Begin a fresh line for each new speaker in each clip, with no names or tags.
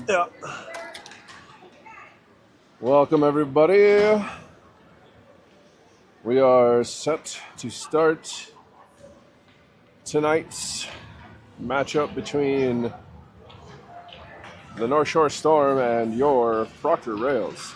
Yeah.
Welcome, everybody. We are set to start tonight's matchup between the North Shore Storm and your Proctor Rails.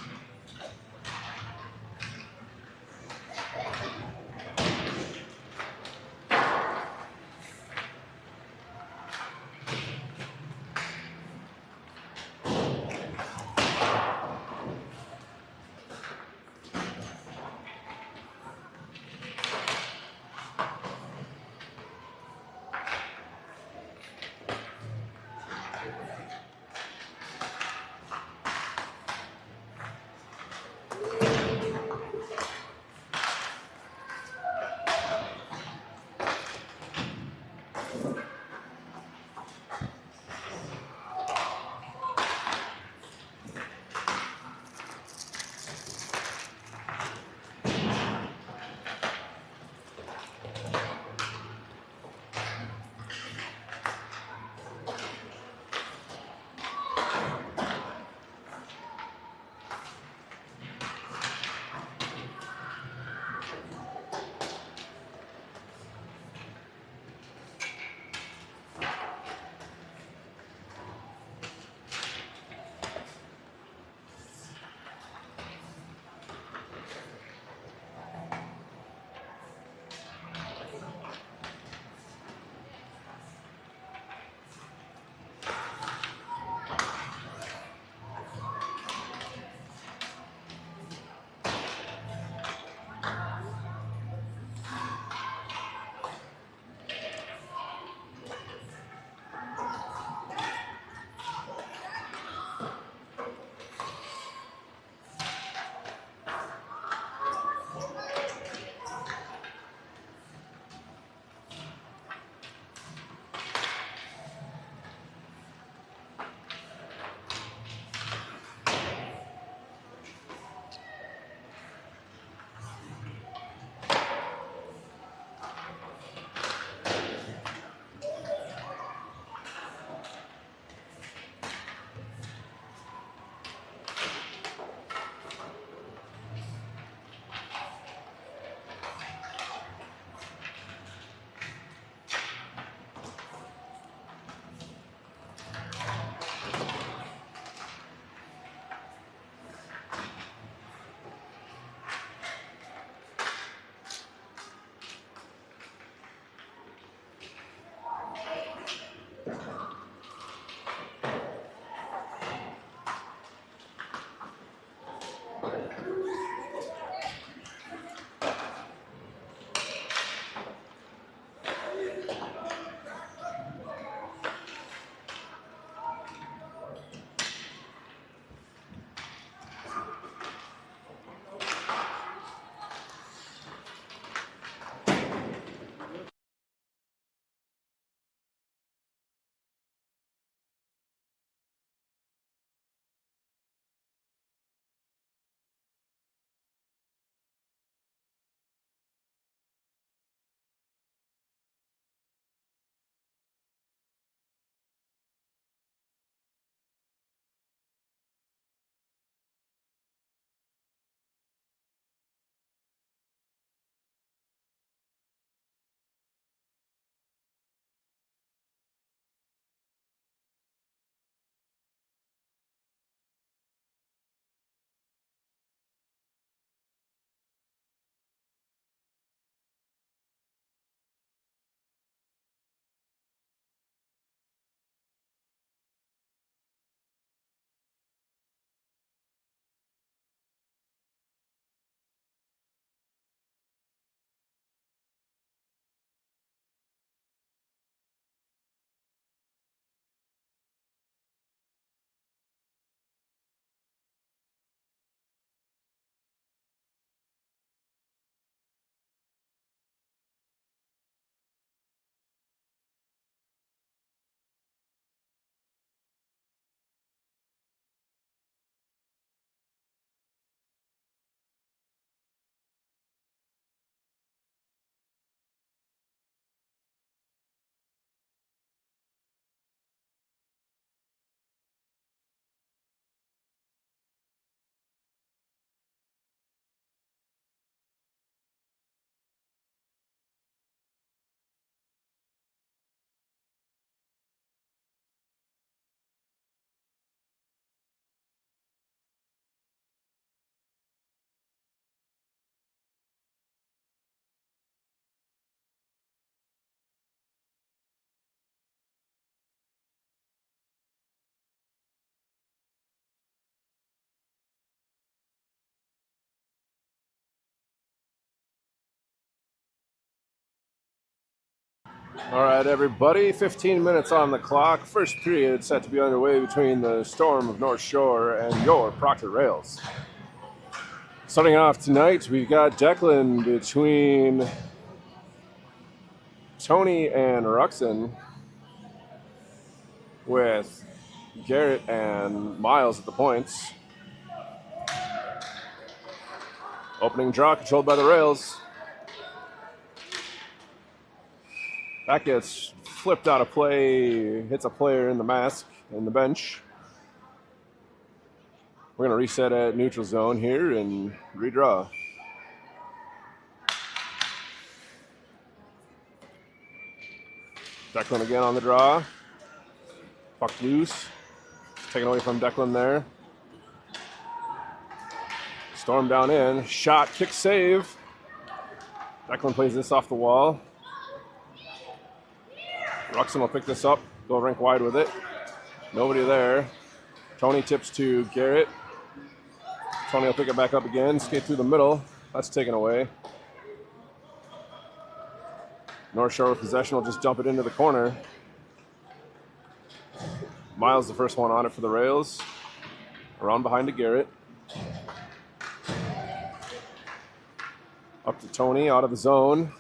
All right, everybody, 15 minutes on the clock. First period set to be underway between the Storm of North Shore and your Proctor Rails. Starting off tonight, we've got Declan between Tony and Ruxin, with Garrett and Miles at the points. Opening draw controlled by the Rails. That gets flipped out of play, hits a player in the mask, in the bench. We're going to reset at neutral zone here and redraw. Declan again on the draw. Puck loose. Taken away from Declan there. Storm down in. Shot, kick, save. Declan plays this off the wall. Ruxin will pick this up, go rink wide with it. Nobody there. Tony tips to Garrett. Tony will pick it back up again, skate through the middle. That's taken away. North Shore with possession will just dump it into the corner. Miles the first one on it for the Rails. Around behind to Garrett. Up to Tony, out of the zone.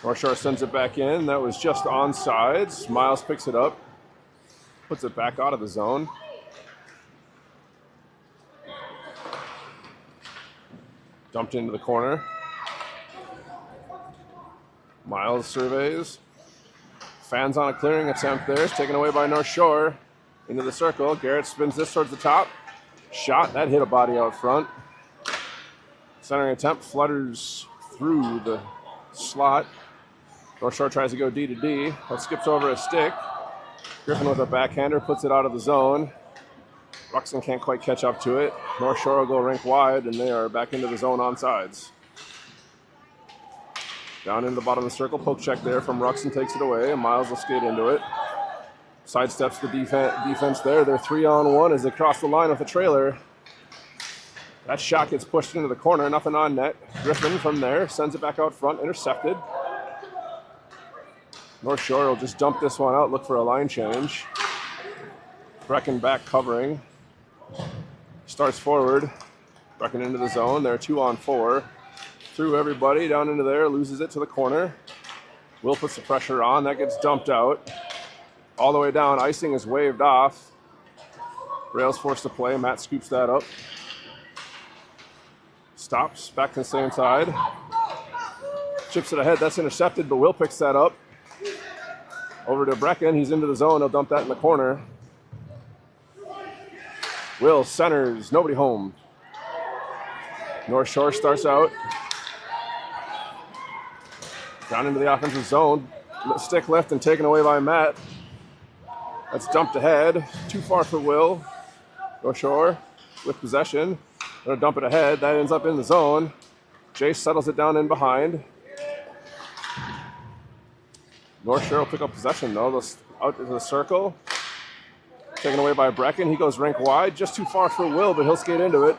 North Shore sends it back in. That was just onside. Miles picks it up. Puts it back out of the zone. Dumped into the corner. Miles surveys. Fans on a clearing attempt there. It's taken away by North Shore. Into the circle. Garrett spins this towards the top. Shot. That hit a body out front. Centering attempt flutters through the slot. North Shore tries to go D to D. That skips over a stick. Griffin with a backhander puts it out of the zone. Ruxin can't quite catch up to it. North Shore will go rink wide, and they are back into the zone on sides. Down into the bottom of the circle. Poke check there from Ruxin takes it away, and Miles will skate into it. Sidesteps the defense there. They're 3-on-1 as they cross the line with a trailer. That shot gets pushed into the corner. Nothing on net. Griffin from there sends it back out front. Intercepted. North Shore will just dump this one out, look for a line change. Brecken back covering. Starts forward. Brecken into the zone. They're 2-on-4. Through everybody down into there. Loses it to the corner. Will puts the pressure on. That gets dumped out. All the way down. Icing is waved off. Rails forced to play. Matt scoops that up. Stops. Back to the same side. Chips it ahead. That's intercepted, but Will picks that up. Over to Brecken. He's into the zone. He'll dump that in the corner. Will centers. Nobody home. North Shore starts out. Down into the offensive zone. Stick left and taken away by Matt. That's dumped ahead. Too far for Will. North Shore with possession. They'll dump it ahead. That ends up in the zone. Jace settles it down in behind. North Shore will pick up possession, though. Out into the circle. Taken away by Brecken. He goes rink wide. Just too far for Will, but he'll skate into it.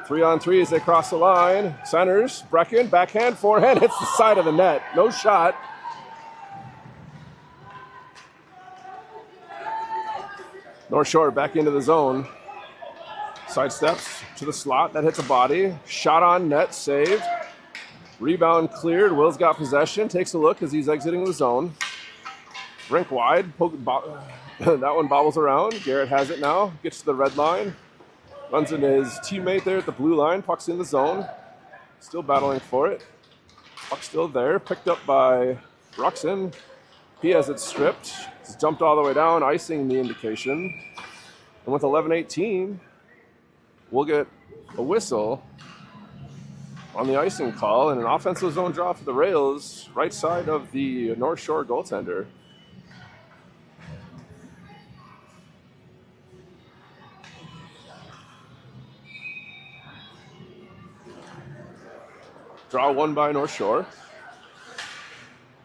3-on-3 as they cross the line. Centers. Brecken. Backhand. Forehand. Hits the side of the net. No shot. North Shore back into the zone. Side steps to the slot. That hits a body. Shot on net. Saved. Rebound cleared. Will's got possession. Takes a look as he's exiting the zone. Rink wide. That one bobbles around. Garrett has it now. Gets to the red line. Runs into his teammate there at the blue line. Puck's in the zone. Still battling for it. Puck's still there. Picked up by Ruxin. He has it stripped. It's dumped all the way down. Icing the indication. And with 11:18, we'll get a whistle on the icing call and an offensive zone draw for the Rails, right side of the North Shore goaltender. Draw one by North Shore.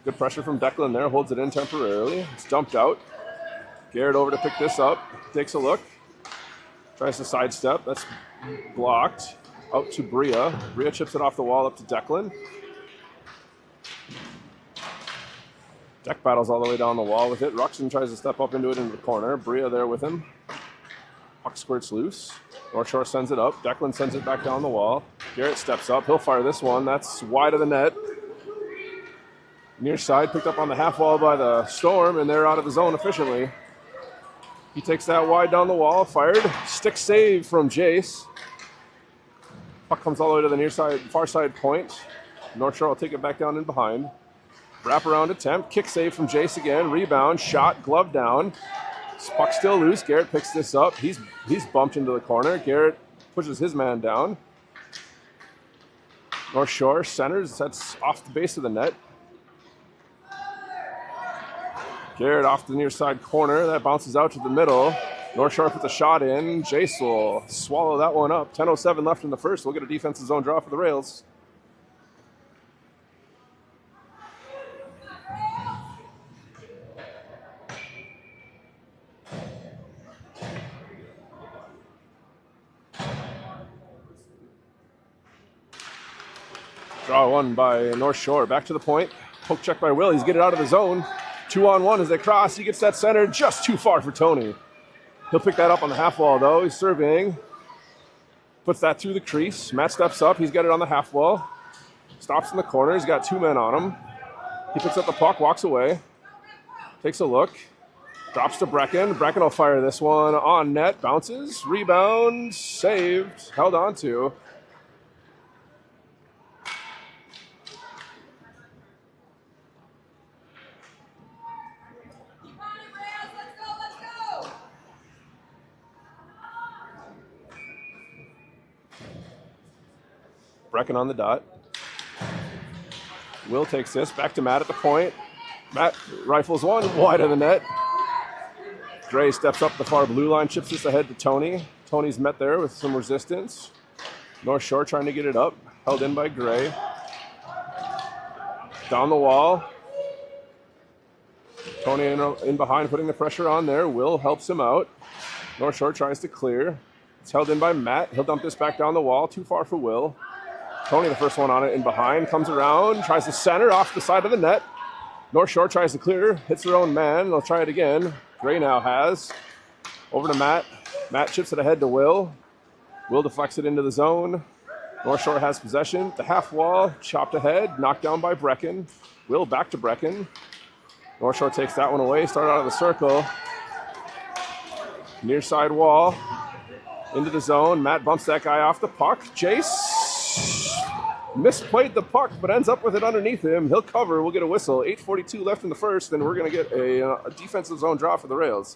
Good pressure from Declan there, holds it in temporarily. It's dumped out. Garrett over to pick this up, takes a look. Tries to sidestep, that's blocked. Out to Bria. Bria chips it off the wall up to Declan. Deck battles all the way down the wall with it. Ruxin tries to step up into it into the corner. Bria there with him. Puck squirts loose. North Shore sends it up. Declan sends it back down the wall. Garrett steps up. He'll fire this one. That's wide of the net. Near side picked up on the half wall by the Storm, and they're out of the zone efficiently. He takes that wide down the wall. Fired. Stick save from Jace. Puck comes all the way to the near side, far side point. North Shore will take it back down and behind. Wraparound attempt, kick save from Jace again, rebound, shot, glove down. Puck still loose. Garrett picks this up. He's bumped into the corner. Garrett pushes his man down. North Shore centers, that's off the base of the net. Garrett off the near side corner, that bounces out to the middle. North Shore puts a shot in. Jace will swallow that one up. 10:07 left in the first. We'll get a defensive zone draw for the Rails. Draw one by North Shore. Back to the point. Poke check by Will. He's getting out of the zone. 2-on-1 as they cross. He gets that center just too far for Tony. He'll pick that up on the half wall, though. He's surveying. Puts that through the crease. Matt steps up. He's got it on the half wall. Stops in the corner. He's got two men on him. He picks up the puck, walks away. Takes a look. Drops to Brecken. Brecken will fire this one on net. Bounces. Rebound. Saved. Held on to. Brecken on the dot. Will takes this. Back to Matt at the point. Matt rifles one wide of the net. Gray steps up the far blue line, chips this ahead to Tony. Tony's met there with some resistance. North Shore trying to get it up. Held in by Gray. Down the wall. Tony in behind, putting the pressure on there. Will helps him out. North Shore tries to clear. It's held in by Matt. He'll dump this back down the wall. Too far for Will. Tony, the first one on it, in behind. Comes around. Tries to center off the side of the net. North Shore tries to clear. Hits their own man. They'll try it again. Gray now has. Over to Matt. Matt chips it ahead to Will. Will deflects it into the zone. North Shore has possession. The half wall. Chopped ahead. Knocked down by Brecken. Will back to Brecken. North Shore takes that one away. Start out of the circle. Near side wall. Into the zone. Matt bumps that guy off the puck. Jace misplayed the puck, but ends up with it underneath him. He'll cover. We'll get a whistle. 8:42 left in the first, and we're going to get a defensive zone draw for the Rails.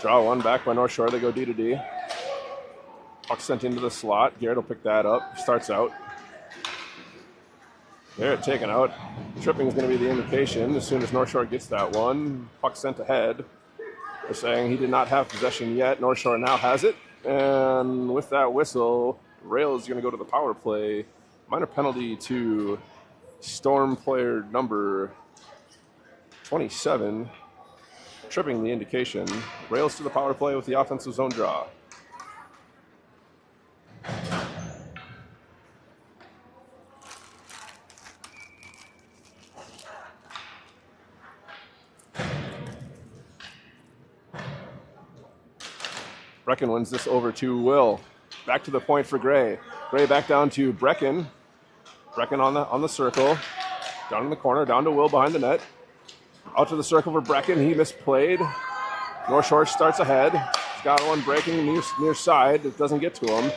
Draw one back by North Shore. They go D to D. Puck sent into the slot. Garrett will pick that up. Starts out. Garrett taken out. Tripping is going to be the indication as soon as North Shore gets that one. Puck sent ahead. They're saying he did not have possession yet. North Shore now has it. And with that whistle, Rails is going to go to the power play. Minor penalty to Storm player number 27. Tripping the indication. Rails to the power play with the offensive zone draw. Brecken wins this over to Will. Back to the point for Gray. Gray back down to Brecken. Brecken on the circle. Down in the corner, down to Will behind the net. Out to the circle for Brecken. He misplayed. North Shore starts ahead. He's got one breaking near side. It doesn't get to him.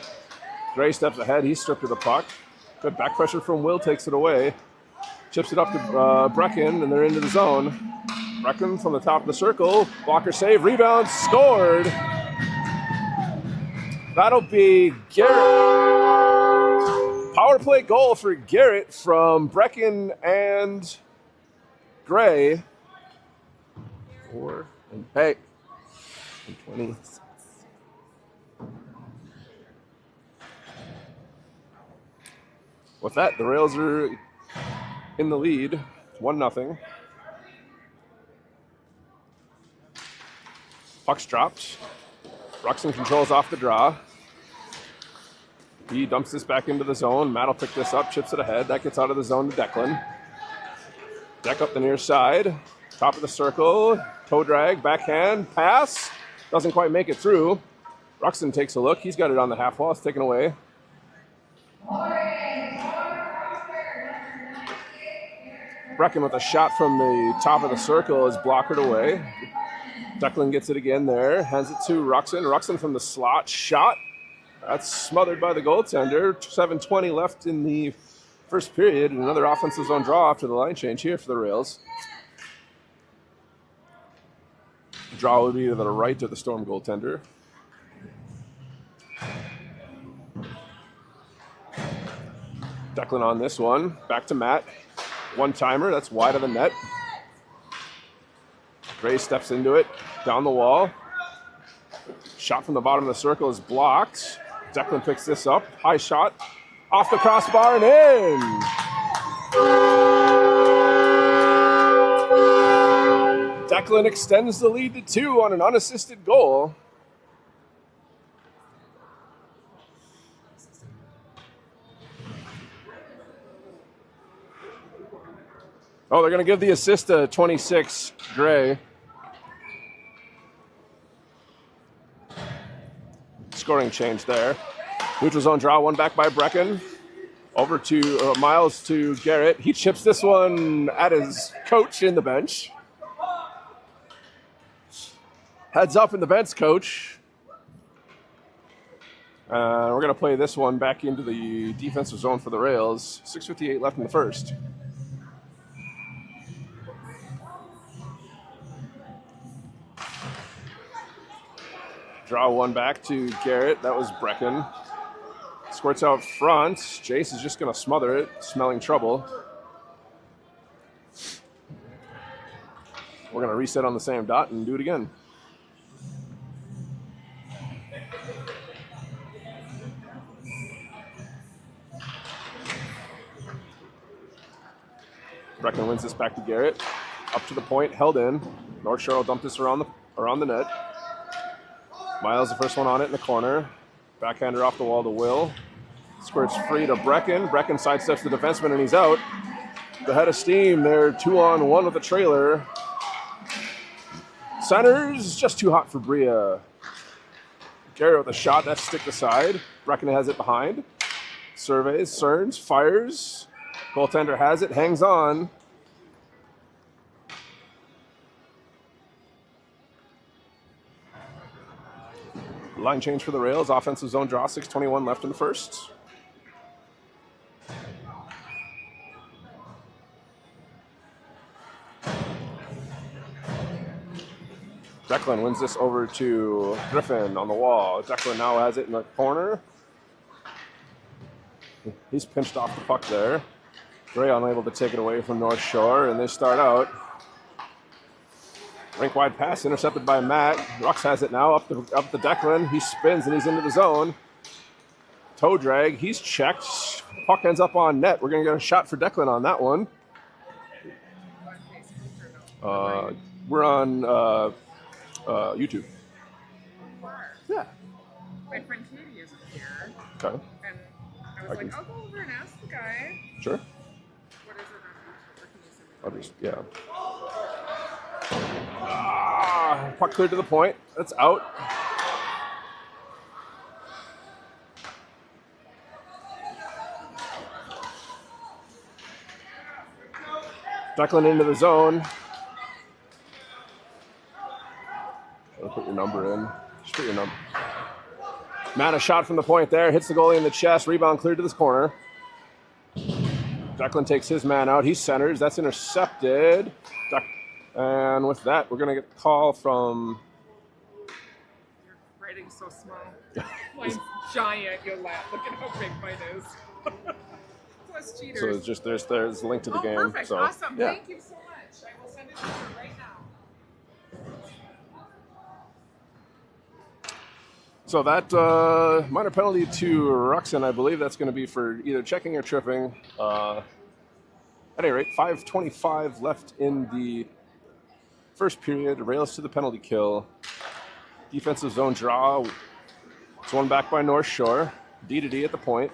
Gray steps ahead. He's stripped of the puck. Good back pressure from Will. Takes it away. Chips it up to Brecken, and they're into the zone. Brecken from the top of the circle. Blocker save. Rebound. Scored. That'll be Garrett. Power play goal for Garrett from Brecken and Gray. 4 and 8 and 20. With that, the Rails are in the lead, 1-0. Puck's dropped. Ruxin controls off the draw. He dumps this back into the zone. Matt will pick this up, chips it ahead. That gets out of the zone to Declan. Deck up the near side. Top of the circle. Toe drag, backhand, pass. Doesn't quite make it through. Ruxin takes a look. He's got it on the half wall. It's taken away. Brecken with a shot from the top of the circle is blockered away. Declan gets it again there. Hands it to Ruxin. Ruxin from the slot. Shot. That's smothered by the goaltender. 7:20 left in the first period. And another offensive zone draw after the line change here for the Rails. Draw will be to the right of the Storm goaltender. Declan on this one. Back to Matt. One-timer. That's wide of the net. Gray steps into it. Down the wall. Shot from the bottom of the circle is blocked. Declan picks this up. High shot. Off the crossbar and in. Declan extends the lead to 2 on an unassisted goal. Oh, they're going to give the assist to 26, Gray. Scoring change there. Neutral zone draw, one back by Brecken. Over to Miles to Garrett. He chips this one at his coach in the bench. Heads up in the bench, coach. We're going to play this one back into the defensive zone for the Rails. 6:58 left in the first. Draw one back to Garrett. That was Brecken. Squirts out front. Jace is just going to smother it, smelling trouble. We're going to reset on the same dot and do it again. Brecken wins this back to Garrett. Up to the point, held in. North Shore will dump this around the net. Miles, the first one on it in the corner. Backhander off the wall to Will. Squirts free to Brecken. Brecken sidesteps the defenseman and he's out. The head of steam. They're 2-on-1 with the trailer. Centers, just too hot for Bria. Garrett with a shot, that's stick aside. Brecken has it behind. Surveys, Cerns, fires. Goaltender has it, hangs on. Line change for the Rails. Offensive zone draw, 6:21 left in the first. Declan wins this over to Griffin on the wall. Declan now has it in the corner. He's pinched off the puck there. Gray unable to take it away from North Shore, and they start out. Rink-wide pass intercepted by Matt. Rux has it now up the Declan. He spins and he's into the zone. Toe drag. He's checked. Puck ends up on net. We're going to get a shot for Declan on that one. We're on YouTube. Yeah.
My friend Katie isn't here.
Okay.
And I was I'll go over and ask the guy.
Sure.
What is it on YouTube? Or can you send me
I'll just, yeah. Puck cleared to the point. That's out. Declan into the zone. I'll put your number in. Just put your number. Matt, a shot from the point there. Hits the goalie in the chest. Rebound cleared to this corner. Declan takes his man out. He centers. That's intercepted. And with that, we're going to get a call from...
Your writing's so small. Mine's giant. You'll laugh. Look at how big mine is. Plus cheaters.
So it's just there's a link to the game.
Perfect.
So,
awesome.
yeah.
Thank you so much. I will send it to you right now.
So that minor penalty to Ruxin, I believe that's going to be for either checking or tripping. At any rate, 5:25 left in the first period. Rails to the penalty kill. Defensive zone draw. It's one back by North Shore. D to D at the point.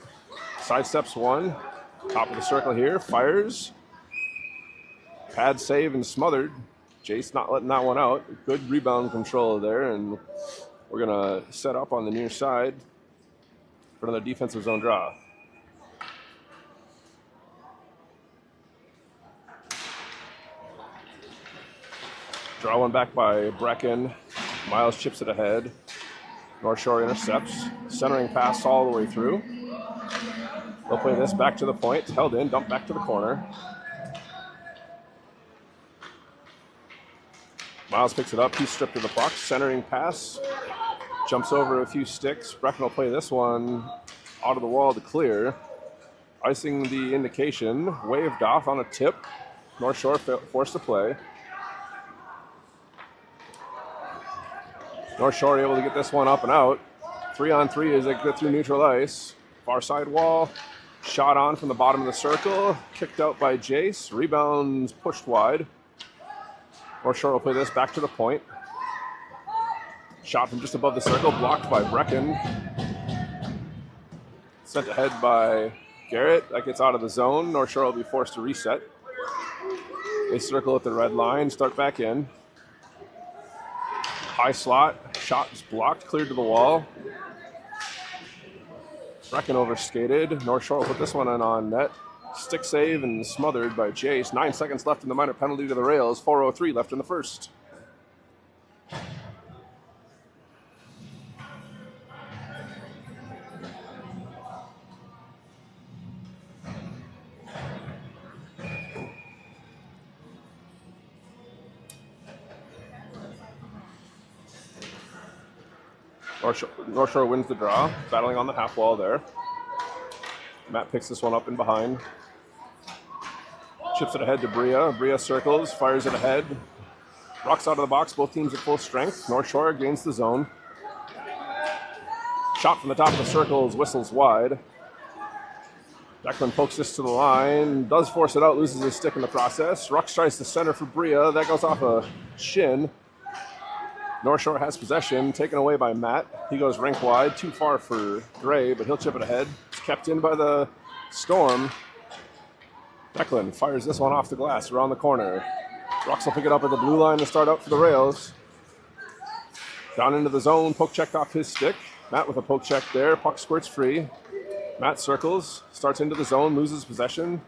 Sidesteps one. Top of the circle here. Fires. Pad save and smothered. Jace not letting that one out. Good rebound control there, and we're going to set up on the near side for another defensive zone draw. Draw one back by Brecken. Miles chips it ahead. North Shore intercepts. Centering pass all the way through. They'll play this back to the point. Held in, dump back to the corner. Miles picks it up. He's stripped of the puck. Centering pass. Jumps over a few sticks. Brecken will play this one out of the wall to clear. Icing the indication. Waved off on a tip. North Shore forced to play. North Shore able to get this one up and out. 3-on-3 as they get through neutral ice. Far side wall. Shot on from the bottom of the circle. Kicked out by Jace. Rebounds pushed wide. North Shore will play this back to the point. Shot from just above the circle. Blocked by Brecken. Sent ahead by Garrett. That gets out of the zone. North Shore will be forced to reset. They circle at the red line. Start back in. High slot. Shot is blocked. Cleared to the wall. Brecken overskated. North Shore will put this one in on net. Stick save and smothered by Jace. 9 seconds left in the minor penalty to the Rails. 4:03 left in the first. North Shore wins the draw, battling on the half wall there. Matt picks this one up in behind. Chips it ahead to Bria. Bria circles, fires it ahead. Rocks out of the box, both teams at full strength. North Shore gains the zone. Shot from the top of the circles, whistles wide. Declan pokes this to the line, does force it out, loses his stick in the process. Rux tries to center for Bria, that goes off a shin. North Shore has possession, taken away by Matt. He goes rink wide, too far for Gray, but he'll chip it ahead. It's kept in by the Storm. Declan fires this one off the glass around the corner. Rux will pick it up at the blue line to start out for the Rails. Down into the zone, poke checked off his stick. Matt with a poke check there, puck squirts free. Matt circles, starts into the zone, loses possession.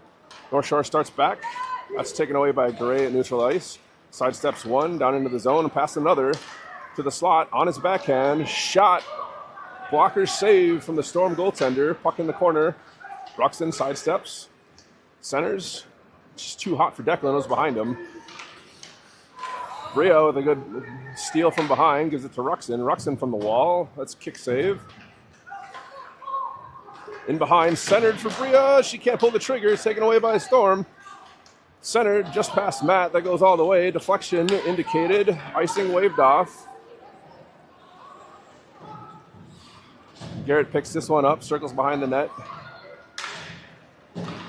North Shore starts back. That's taken away by Gray at neutral ice. Sidesteps one, down into the zone, and past another to the slot on his backhand. Shot. Blocker save from the Storm goaltender. Puck in the corner. Ruxton sidesteps. Centers. Just too hot for Declan. It was behind him. Brio with a good steal from behind. Gives it to Ruxton. Ruxton from the wall. That's kick save. In behind. Centered for Bria. She can't pull the trigger. It's taken away by Storm. Centered just past Matt. That goes all the way. Deflection indicated. Icing waved off. Garrett picks this one up. Circles behind the net.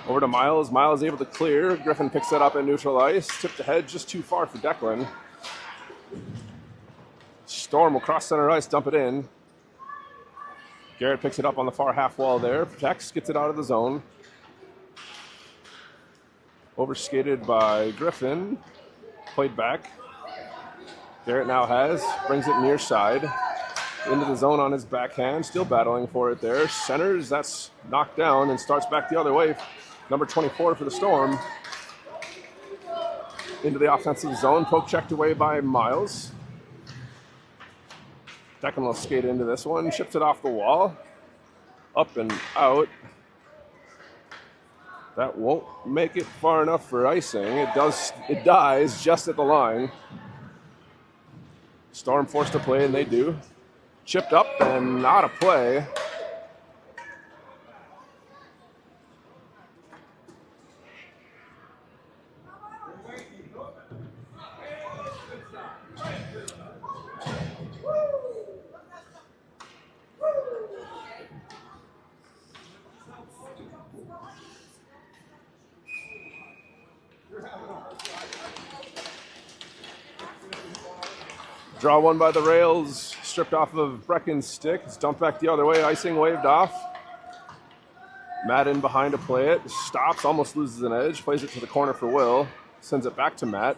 Over to Miles. Miles able to clear. Griffin picks that up at neutral ice. Tipped ahead just too far for Declan. Storm will cross center ice, dump it in. Garrett picks it up on the far half wall there. Protects, gets it out of the zone. Overskated by Griffin. Played back. Garrett now brings it near side. Into the zone on his backhand. Still battling for it there. Centers, that's knocked down and starts back the other way. Number 24 for the Storm. Into the offensive zone. Poke checked away by Miles. Declan will skate into this one. Ships it off the wall. Up and out. That won't make it far enough for icing. It dies just at the line. Storm forced to play, and they do. Chipped up and out of play. Draw one by the Rails, stripped off of Brecken's stick. It's dumped back the other way, icing waved off. Matt in behind to play it. Stops, almost loses an edge. Plays it to the corner for Will. Sends it back to Matt.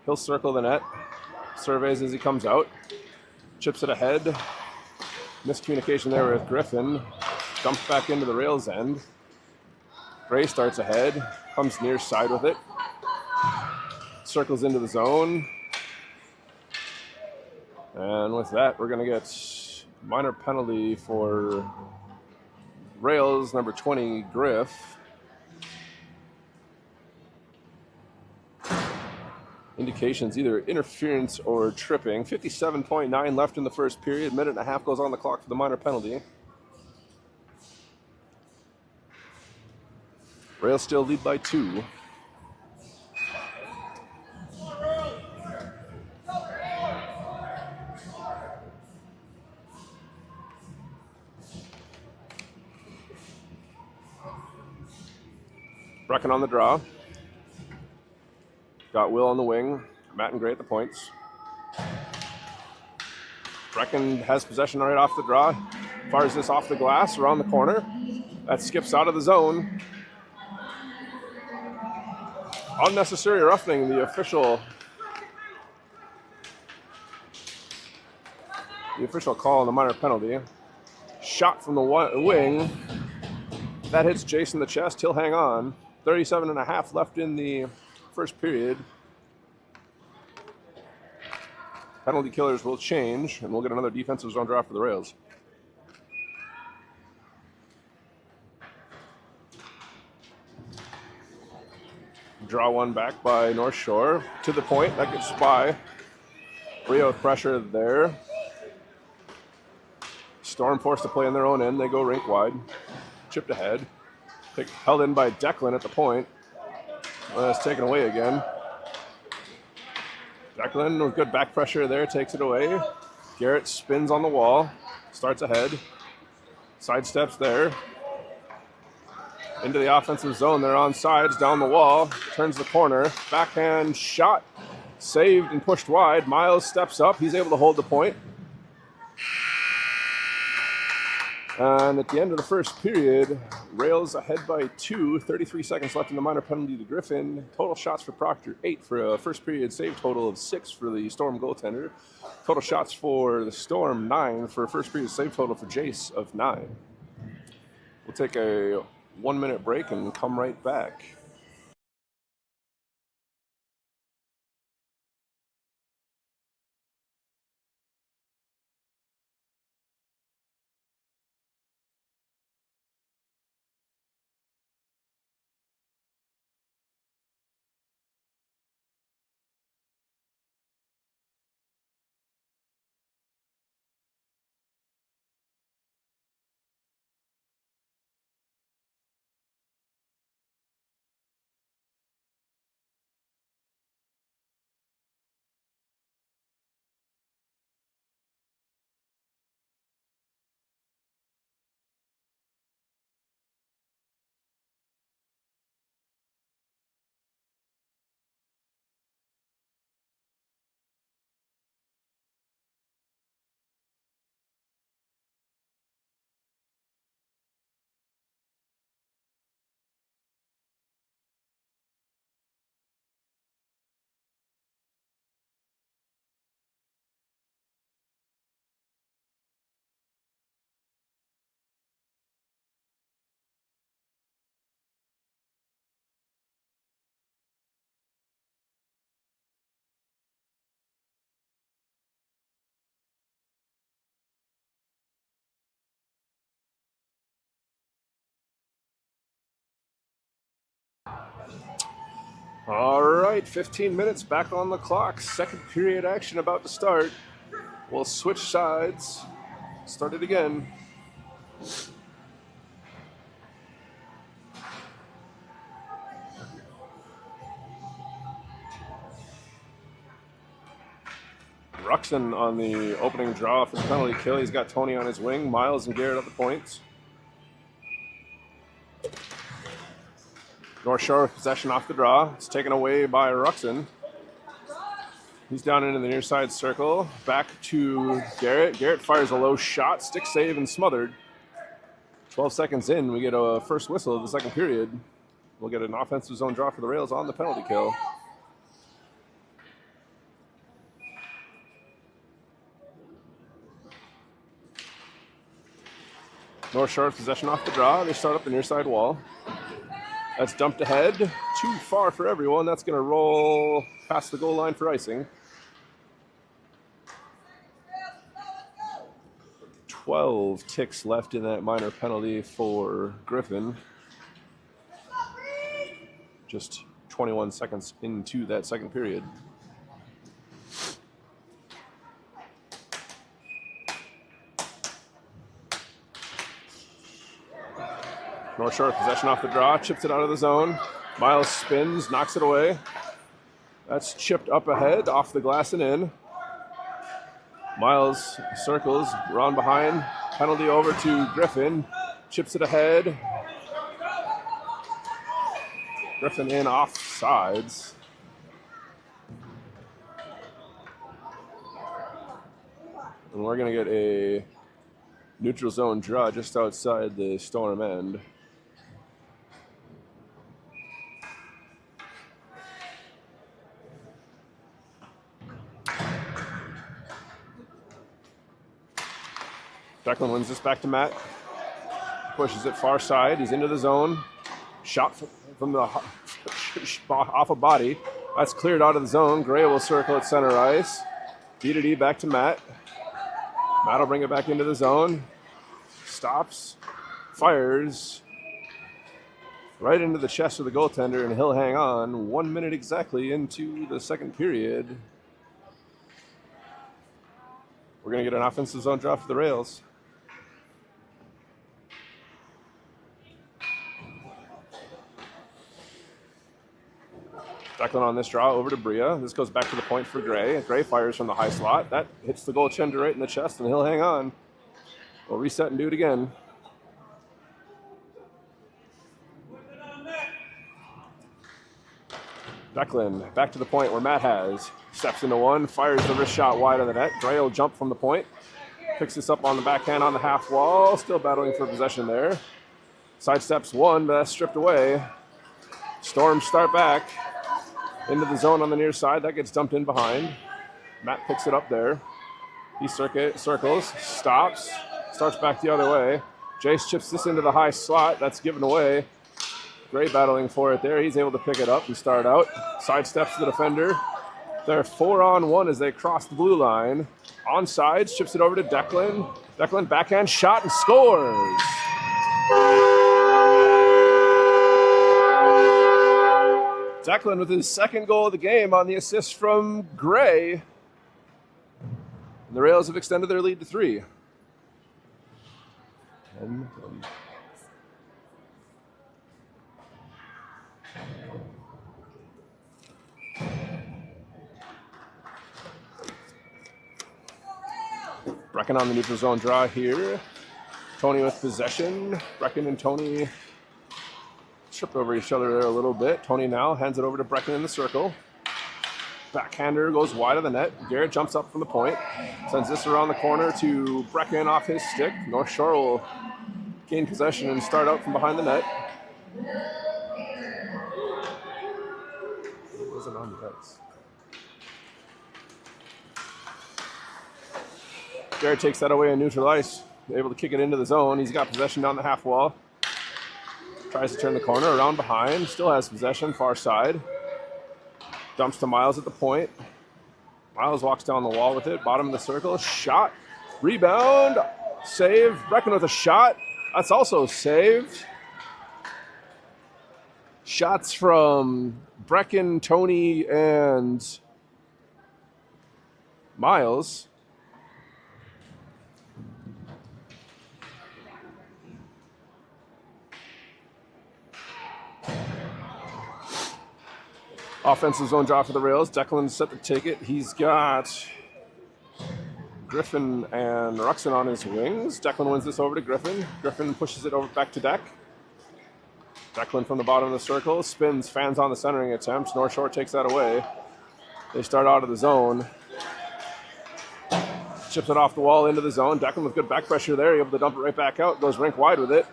He'll circle the net. Surveys as he comes out. Chips it ahead. Miscommunication there with Griffin. Dumps back into the Rails end. Gray starts ahead. Comes near side with it. Circles into the zone. And with that, we're going to get minor penalty for Rails, number 20, Griff. Indications either interference or tripping. 57.9 left in the first period. Minute and a half goes on the clock for the minor penalty. Rails still lead by 2. Brecken on the draw. Got Will on the wing. Matt and Gray at the points. Brecken has possession right off the draw. Fires this off the glass around the corner. That skips out of the zone. Unnecessary roughening, the official call on the minor penalty. Shot from the wing. That hits Jason in the chest. He'll hang on. 37 and a half left in the first period. Penalty killers will change, and we'll get another defensive zone draw for the Rails. Draw one back by North Shore. To the point, that gets by. Rio with pressure there. Storm forced to play in their own end. They go rink wide. Chipped ahead. Held in by Declan at the point. It's taken away again. Declan with good back pressure there takes it away. Garrett spins on the wall. Starts ahead. Sidesteps there. Into the offensive zone. They're on sides, down the wall. Turns the corner. Backhand shot. Saved and pushed wide. Miles steps up. He's able to hold the point. And at the end of the first period, Rails ahead by 2. 33 seconds left in the minor penalty to Griffin. Total shots for Proctor, 8 for a first period save total of 6 for the Storm goaltender. Total shots for the Storm, 9 for a first period save total for Jace of 9. We'll take a 1-minute break and come right back. All right, 15 minutes back on the clock. Second period action about to start. We'll switch sides. Start it again. Ruxin on the opening draw for the penalty kill. He's got Tony on his wing. Miles and Garrett at the points. North Shore with possession off the draw. It's taken away by Ruxin. He's down into the near side circle. Back to Garrett. Garrett fires a low shot. Stick save and smothered. 12 seconds in, we get a first whistle of the second period. We'll get an offensive zone draw for the Rails on the penalty kill. North Shore possession off the draw. They start up the near side wall. That's dumped ahead. Too far for everyone. That's going to roll past the goal line for icing. 12 ticks left in that minor penalty for Griffin. Just 21 seconds into that second period. North Shore possession off the draw, chips it out of the zone. Miles spins, knocks it away. That's chipped up ahead, off the glass and in. Miles circles, around behind, penalty over to Griffin, chips it ahead. Griffin in off sides. And we're going to get a neutral zone draw just outside the storm end. Declan wins this back to Matt. Pushes it far side. He's into the zone. Shot from the off a body. That's cleared out of the zone. Gray will circle at center ice. D-to-D back to Matt. Matt will bring it back into the zone. Stops. Fires. Right into the chest of the goaltender, and he'll hang on. 1 minute exactly into the second period. We're going to get an offensive zone draw for the Rails. Declan on this draw over to Bria. This goes back to the point for Gray. Gray fires from the high slot. That hits the goaltender right in the chest, and he'll hang on. We'll reset and do it again. Declan back to the point where Matt has. Steps into one, fires the wrist shot wide of the net. Gray will jump from the point. Picks this up on the backhand on the half wall. Still battling for possession there. Sidesteps one, but that's stripped away. Storms start back. Into the zone on the near side. That gets dumped in behind. Matt picks it up there. He circles, stops, starts back the other way. Jace chips this into the high slot. That's given away. Gray battling for it there. He's able to pick it up and start out. Sidesteps the defender. They're 4-on-1 as they cross the blue line. Onside, chips it over to Declan. Declan backhand shot and scores. Declan with his second goal of the game on the assist from Gray. And the Rails have extended their lead to 3. Brecken on the neutral zone draw here. Tony with possession. Brecken and Tony tripped over each other there a little bit. Tony now hands it over to Brecken in the circle. Backhander goes wide of the net. Garrett jumps up from the point. Sends this around the corner to Brecken off his stick. North Shore will gain possession and start out from behind the net. It wasn't on the ice. Garrett takes that away in neutral ice. Able to kick it into the zone. He's got possession down the half wall. Tries to turn the corner, around behind. Still has possession, far side. Dumps to Miles at the point. Miles walks down the wall with it. Bottom of the circle. Shot. Rebound. Save. Brecken with a shot. That's also saved. Shots from Brecken, Tony, and Miles. Offensive zone draw for the Rails. Declan set to take it. He's got Griffin and Ruxin on his wings. Declan wins this over to Griffin. Griffin pushes it over back to Deck. Declan from the bottom of the circle. Spins, fans on the centering attempt. North Shore takes that away. They start out of the zone. Chips it off the wall into the zone. Declan with good back pressure there, able to dump it right back out. Goes rink wide with it.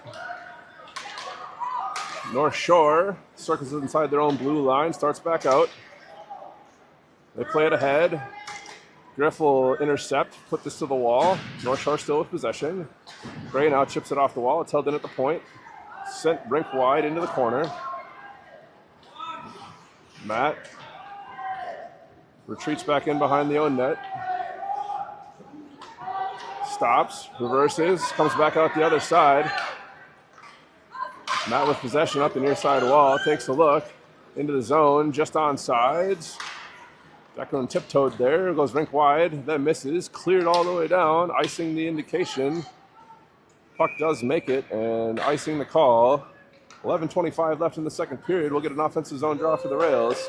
North Shore circles inside their own blue line, starts back out. They play it ahead. Griff will intercept, put this to the wall. North Shore still with possession. Gray now chips it off the wall. It's held in at the point. Sent rink wide into the corner. Matt retreats back in behind the own net. Stops, reverses, comes back out the other side. Matt with possession up the near side wall, takes a look into the zone, just on sides. Declan tiptoed there, goes rink wide, then misses, cleared all the way down, icing the indication. Puck does make it, and icing the call. 11:25 left in the second period. We'll get an offensive zone draw for the Rails.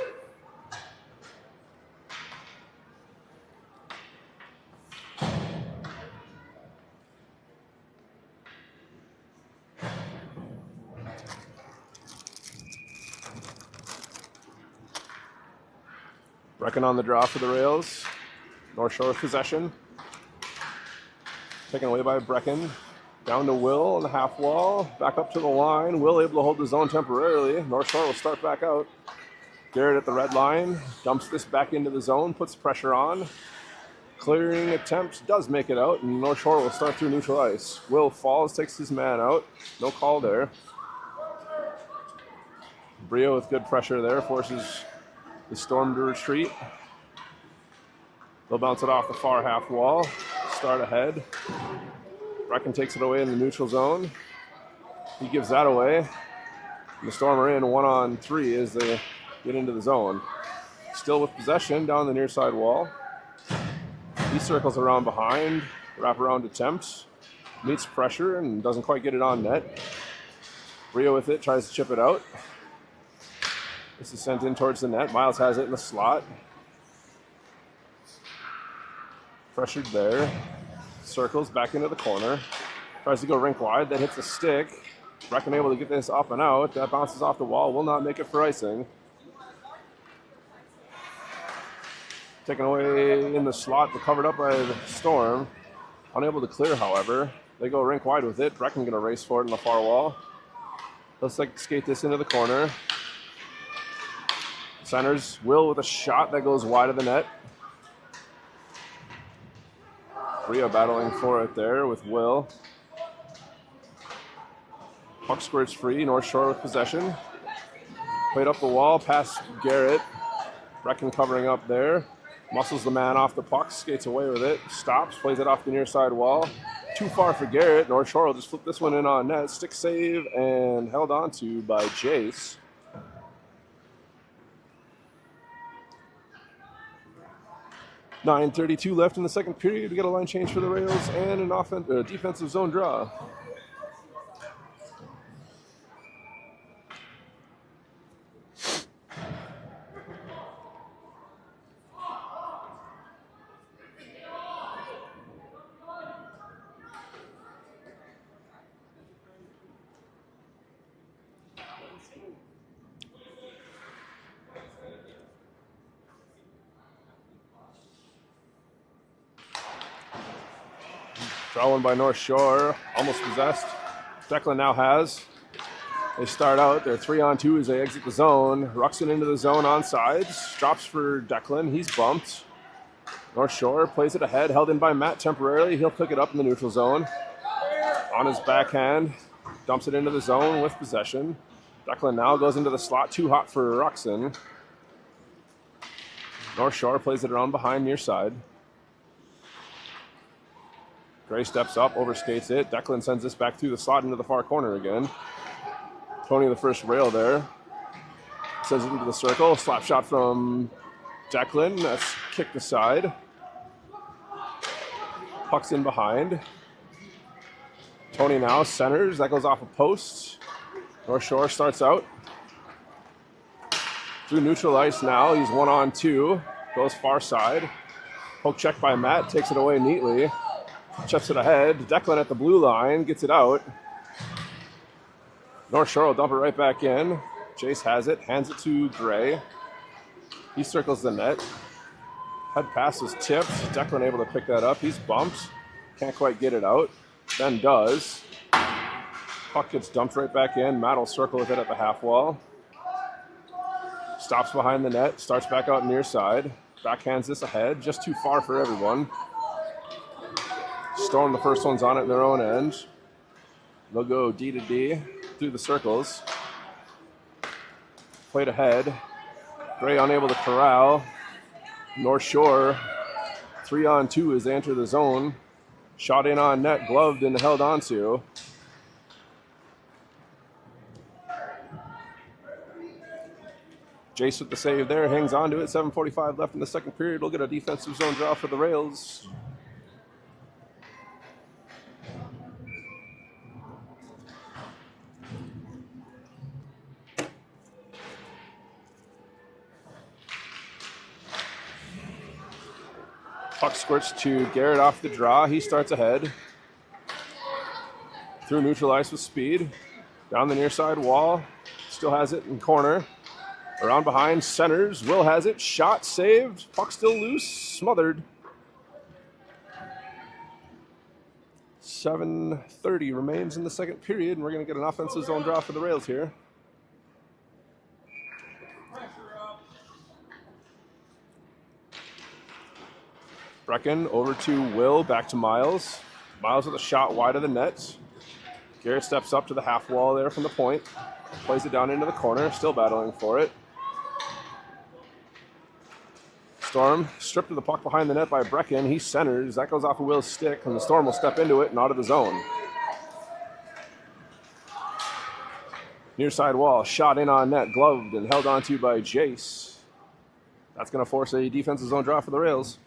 Brecken on the draw for the Rails. North Shore possession. Taken away by Brecken. Down to Will on the half wall. Back up to the line. Will able to hold the zone temporarily. North Shore will start back out. Garrett at the red line. Dumps this back into the zone. Puts pressure on. Clearing attempt. Does make it out. And North Shore will start through neutral ice. Will falls. Takes his man out. No call there. Brio with good pressure there. Forces the Storm to retreat. They'll bounce it off the far half wall. Start ahead. Brecken takes it away in the neutral zone. He gives that away. And the Storm are in 1-on-3 as they get into the zone. Still with possession down the near side wall. He circles around behind. Wraparound attempt. Meets pressure and doesn't quite get it on net. Brio with it, tries to chip it out. This is sent in towards the net. Miles has it in the slot. Pressured there. Circles back into the corner. Tries to go rink wide. That hits the stick. Brecken able to get this up and out. That bounces off the wall. Will not make it for icing. Taken away in the slot, but covered up by the Storm. Unable to clear, however. They go rink wide with it. Brecken going to race for it on the far wall. Let's skate this into the corner. Centers Will with a shot that goes wide of the net. Brio battling for it there with Will. Puck squirts free. North Shore with possession. Played up the wall past Garrett. Brecken covering up there. Muscles the man off the puck. Skates away with it. Stops. Plays it off the near side wall. Too far for Garrett. North Shore will just flip this one in on net. Stick save and held onto by Jace. .9:32 left in the second period. We got a line change for the Rails and an defensive zone draw. Draw one by North Shore, almost possessed. Declan now has. They start out, they're 3-on-2 as they exit the zone. Ruxin into the zone on sides. Drops for Declan, he's bumped. North Shore plays it ahead, held in by Matt temporarily. He'll pick it up in the neutral zone. On his backhand, dumps it into the zone with possession. Declan now goes into the slot, too hot for Ruxin. North Shore plays it around behind near side. Gray steps up, overskates it. Declan sends this back through the slot into the far corner again. Tony the first rail there. Sends it into the circle. Slap shot from Declan. That's kicked aside. Puck's in behind. Tony now centers. That goes off a post. North Shore starts out. Through neutral ice now. He's 1-on-2. Goes far side. Poke check by Matt. Takes it away neatly. Chips it ahead. Declan at the blue line. Gets it out. North Shore will dump it right back in. Jace has it. Hands it to Gray. He circles the net. Head pass is tipped. Declan able to pick that up. He's bumped. Can't quite get it out. Then does. Puck gets dumped right back in. Matt will circle with it at the half wall. Stops behind the net. Starts back out near side. Backhands this ahead. Just too far for everyone. Storm, the first one's on it in their own end. They'll go D to D through the circles. Played ahead. Gray unable to corral. North Shore 3-on-2 as they enter the zone. Shot in on net, gloved and held onto. Jace with the save there, hangs on to it. 7:45 left in the second period. We'll get a defensive zone draw for the Rails. Puck squirts to Garrett off the draw. He starts ahead. Through neutral ice with speed. Down the near side wall. Still has it in corner. Around behind, centers. Will has it. Shot saved. Puck still loose. Smothered. 7:30 remains in the second period, and we're going to get an offensive zone draw for the Rails here. Brecken over to Will, back to Miles. Miles with a shot wide of the net. Garrett steps up to the half wall there from the point. Plays it down into the corner, still battling for it. Storm stripped of the puck behind the net by Brecken. He centers. That goes off of Will's stick, and the Storm will step into it and out of the zone. Near side wall, shot in on net, gloved and held onto by Jace. That's going to force a defensive zone draw for the Rails.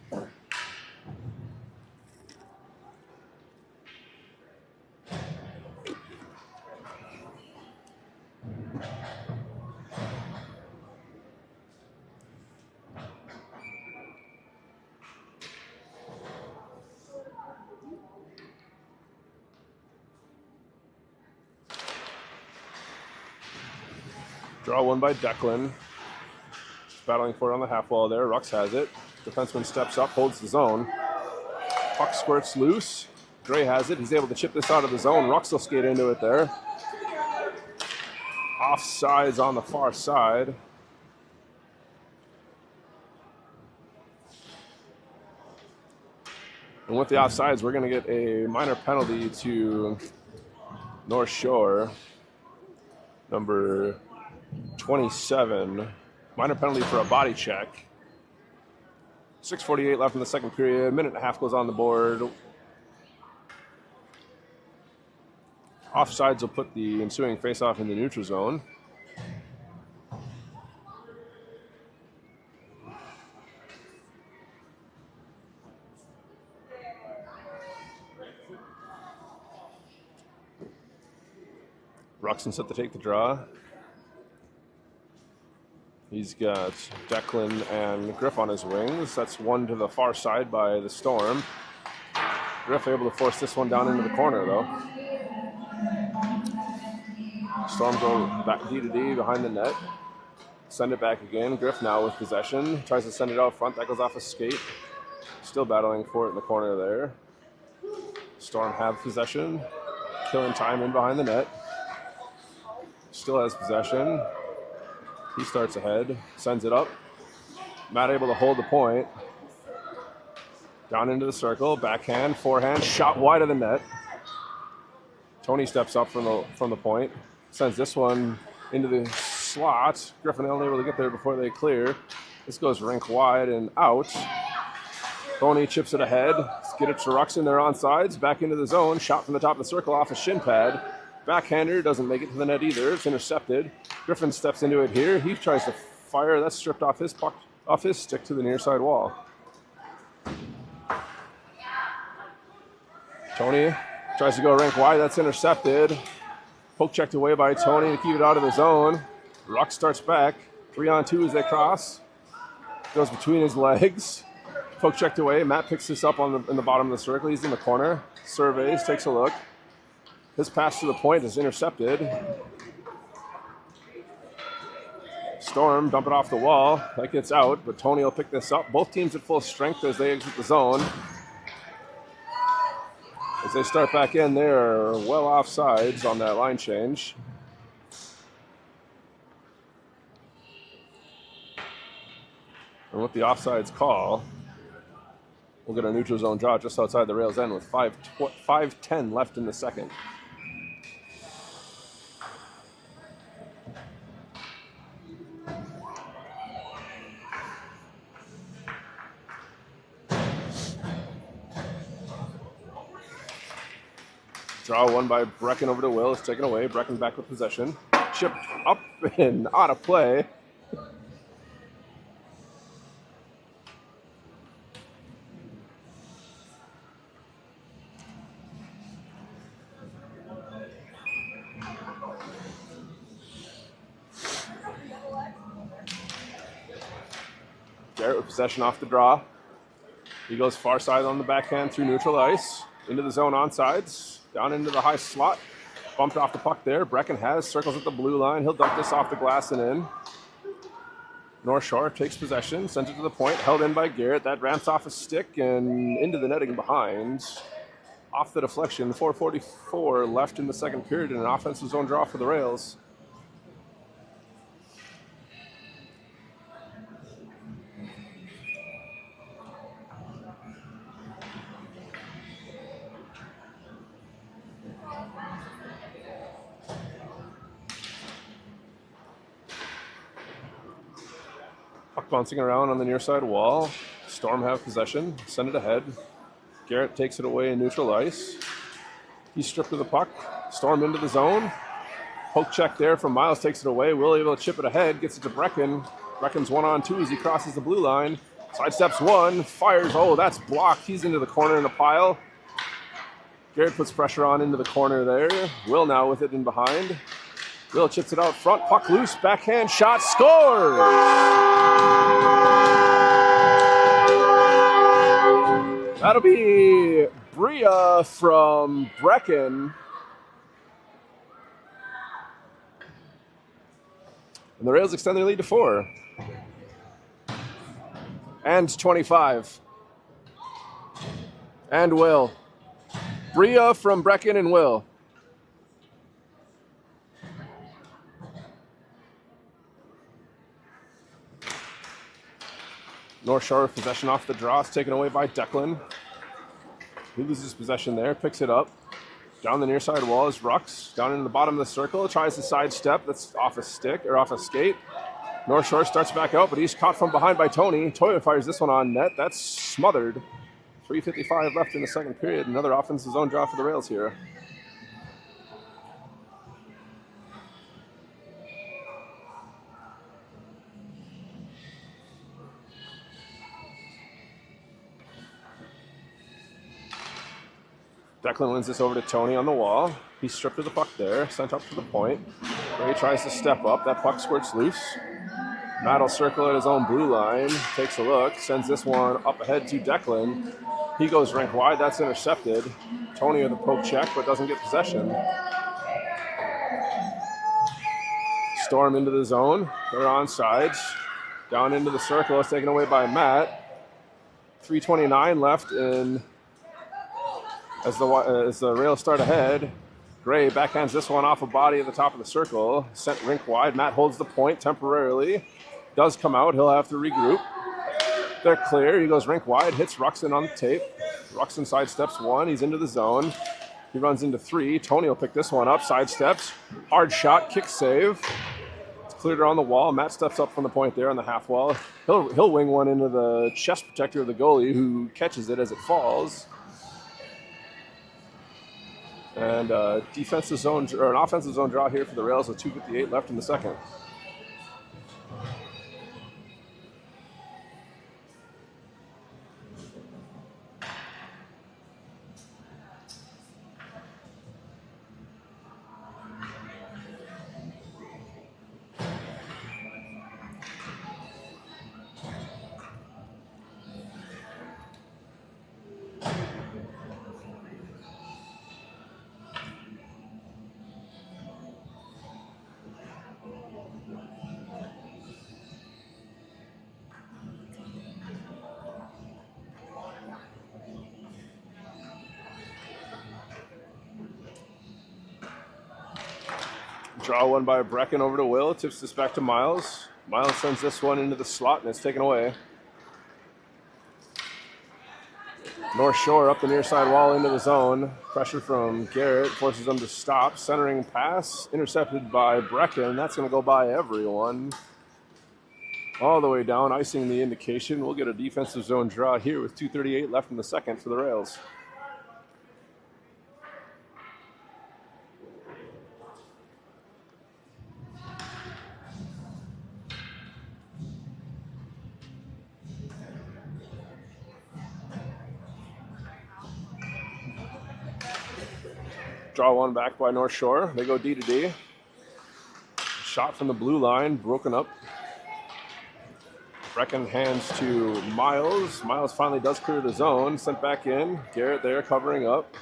Draw one by Declan. Battling for it on the half wall there. Rux has it. Defenseman steps up, holds the zone. Puck squirts loose. Gray has it. He's able to chip this out of the zone. Rux will skate into it there. Offsides on the far side. And with the offsides, we're going to get a minor penalty to North Shore. Number 27, minor penalty for a body check. 6:48 left in the second period. Minute and a half goes on the board. Offsides will put the ensuing faceoff in the neutral zone. Ruxin set to take the draw. He's got Declan and Griff on his wings. That's one to the far side by the Storm. Griff able to force this one down into the corner, though. Storm go back D to D behind the net. Send it back again. Griff now with possession. Tries to send it out front. That goes off a skate. Still battling for it in the corner there. Storm have possession. Killing time in behind the net. Still has possession. He starts ahead, sends it up. Matt able to hold the point. Down into the circle, backhand, forehand, shot wide of the net. Tony steps up from the point, sends this one into the slot. Griffin only able to get there before they clear. This goes rink wide and out. Tony chips it ahead. Let's get it to Ruxin. They're on sides, back into the zone. Shot from the top of the circle off a shin pad. Backhander doesn't make it to the net either. It's intercepted. Griffin steps into it here. He tries to fire. That's stripped off his puck, off his stick to the near side wall. Tony tries to go rank wide. That's intercepted. Poke checked away by Tony to keep it out of the zone. Ruck starts back. 3-on-2 as they cross. Goes between his legs. Poke checked away. Matt picks this up in the bottom of the circle. He's in the corner. Surveys, takes a look. His pass to the point is intercepted. Storm, dump it off the wall. That gets out, but Tony will pick this up. Both teams at full strength as they exit the zone. As they start back in, they're well off sides on that line change. And with the offsides call, we'll get a neutral zone draw just outside the rails end with 5:10 left in the second. Draw one by Brecken over to Will. It's taken away. Brecken back with possession. Chipped up and out of play. Garrett with possession off the draw. He goes far side on the backhand through neutral ice. Into the zone onsides. Down into the high slot. Bumped off the puck there. Brecken has circles at the blue line. He'll dump this off the glass and in. North Shore takes possession. Sends it to the point. Held in by Garrett. That ramps off a stick and into the netting behind. Off the deflection. 4:44 left in the second period and an offensive zone draw for the Rails. Puck bouncing around on the near side wall. Storm have possession. Send it ahead. Garrett takes it away in neutral ice. He's stripped of the puck. Storm into the zone. Poke check there from Miles takes it away. Will able to chip it ahead. Gets it to Brecken. Brecken's 1-on-2 as he crosses the blue line. Sidesteps one. Fires. Oh, that's blocked. He's into the corner in a pile. Garrett puts pressure on into the corner there. Will now with it in behind. Will chips it out front. Puck loose. Backhand shot. Scores! That'll be Bria from Brecken. And the Rails extend their lead to 4. And 25. And Will. Bria from Brecken and Will. North Shore possession off the draw. It's taken away by Declan. He loses possession there, picks it up. Down the near side wall is Rux. Down into the bottom of the circle, tries to sidestep. That's off a stick, or off a skate. North Shore starts back out, but he's caught from behind by Tony. Toya fires this one on net. That's smothered. 3:55 left in the second period. Another offensive zone draw for the Rails here. Declan wins this over to Tony on the wall. He's stripped of the puck there, sent up to the point. Ray tries to step up. That puck squirts loose. Matt will circle at his own blue line, takes a look, sends this one up ahead to Declan. He goes rink wide. That's intercepted. Tony with a poke check, but doesn't get possession. Storm into the zone. They're on sides. Down into the circle. It's taken away by Matt. 3:29 left in... As the Rails start ahead, Gray backhands this one off a body at the top of the circle. Sent rink wide. Matt holds the point temporarily. Does come out. He'll have to regroup. They're clear. He goes rink wide. Hits Ruxin on the tape. Ruxin sidesteps one. He's into the zone. He runs into 3. Tony will pick this one up. Sidesteps. Hard shot. Kick save. It's cleared around the wall. Matt steps up from the point there on the half wall. He'll wing one into the chest protector of the goalie, who catches it as it falls. And defensive zone or an offensive zone draw here for the Rails with 2:58 left in the second. Draw one by Brecken over to Will. Tips this back to Miles. Miles sends this one into the slot, and it's taken away. North Shore up the near side wall into the zone. Pressure from Garrett forces them to stop. Centering pass intercepted by Brecken. That's going to go by everyone. All the way down, icing the indication. We'll get a defensive zone draw here with 2:38 left in the second for the Rails. Draw one back by North Shore. They go D to D. Shot from the blue line, broken up. Brecken hands to Miles. Miles finally does clear the zone. Sent back in. Garrett there covering up.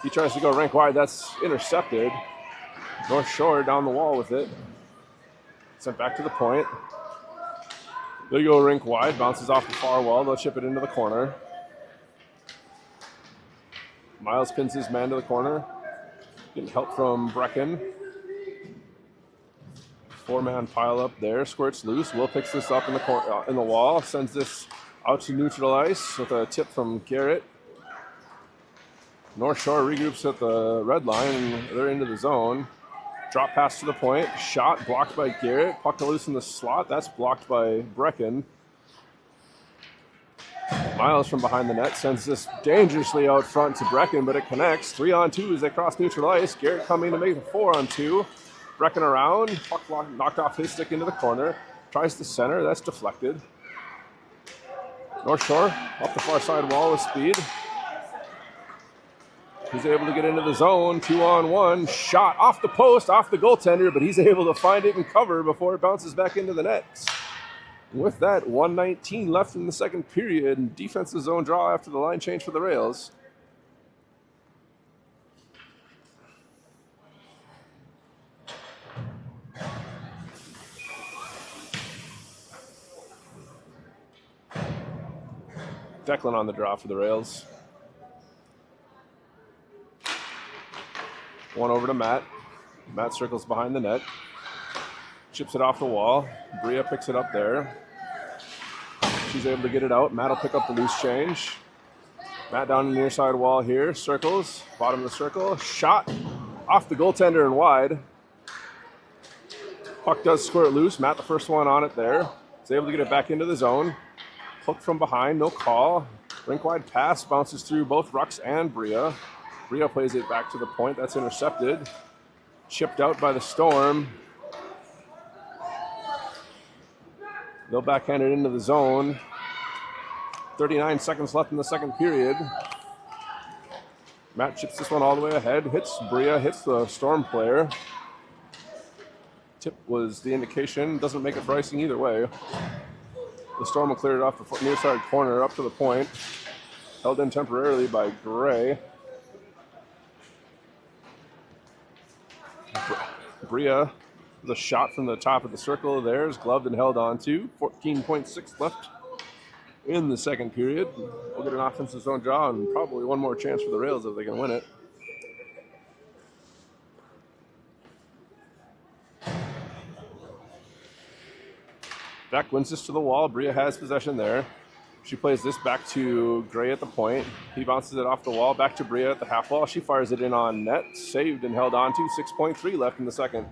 He tries to go rank wide. That's intercepted. North Shore down the wall with it. Sent back to the point. They go rink wide. Bounces off the far wall. They'll chip it into the corner. Miles pins his man to the corner. Getting help from Brecken. Four-man pile up there. Squirts loose. Will picks this up in the wall. Sends this out to neutral ice with a tip from Garrett. North Shore regroups at the red line. They're into the zone. Drop pass to the point. Shot blocked by Garrett. Puck loose in the slot. That's blocked by Brecken. Miles from behind the net sends this dangerously out front to Brecken, but it connects. 3-on-2 as they cross neutral ice. Garrett coming to make it 4-on-2. Brecken around. Puck knocked off his stick into the corner. Tries to center. That's deflected. North Shore up the far side wall with speed. He's able to get into the zone. 2-on-1. Shot off the post, off the goaltender, but he's able to find it and cover before it bounces back into the net. With that, 1:19 left in the second period, and defensive zone draw after the line change for the Rails. Declan on the draw for the Rails. One over to Matt. Matt circles behind the net. Chips it off the wall. Bria picks it up there. She's able to get it out. Matt will pick up the loose change. Matt down the near side wall here. Circles. Bottom of the circle. Shot off the goaltender and wide. Puck does squirt loose. Matt the first one on it there. Is able to get it back into the zone. Hook from behind. No call. Rink wide pass. Bounces through both Rux and Bria. Bria plays it back to the point. That's intercepted. Chipped out by the Storm. They'll backhand it into the zone. 39 seconds left in the second period. Matt chips this one all the way ahead. Hits Bria, hits the Storm player. Tip was the indication. Doesn't make it for icing either way. The Storm will clear it off the near side corner up to the point. Held in temporarily by Gray. Bria, the shot from the top of the circle there is gloved and held on to. 14.6 left in the second period. We'll get an offensive zone draw and probably one more chance for the Rails if they can win it. Beck wins this to the wall. Bria has possession there. She plays this back to Gray at the point. He bounces it off the wall, back to Bria at the half wall. She fires it in on net. Saved and held on to. 6.3 left in the second.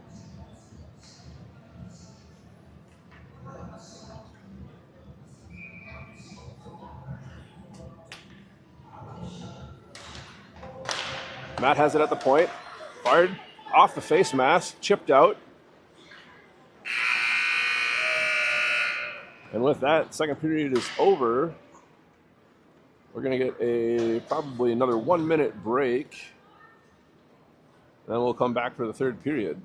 Matt has it at the point. Fired off the face mask. Chipped out. And with that, second period is over. We're going to get probably another 1 minute break. Then we'll come back for the third period.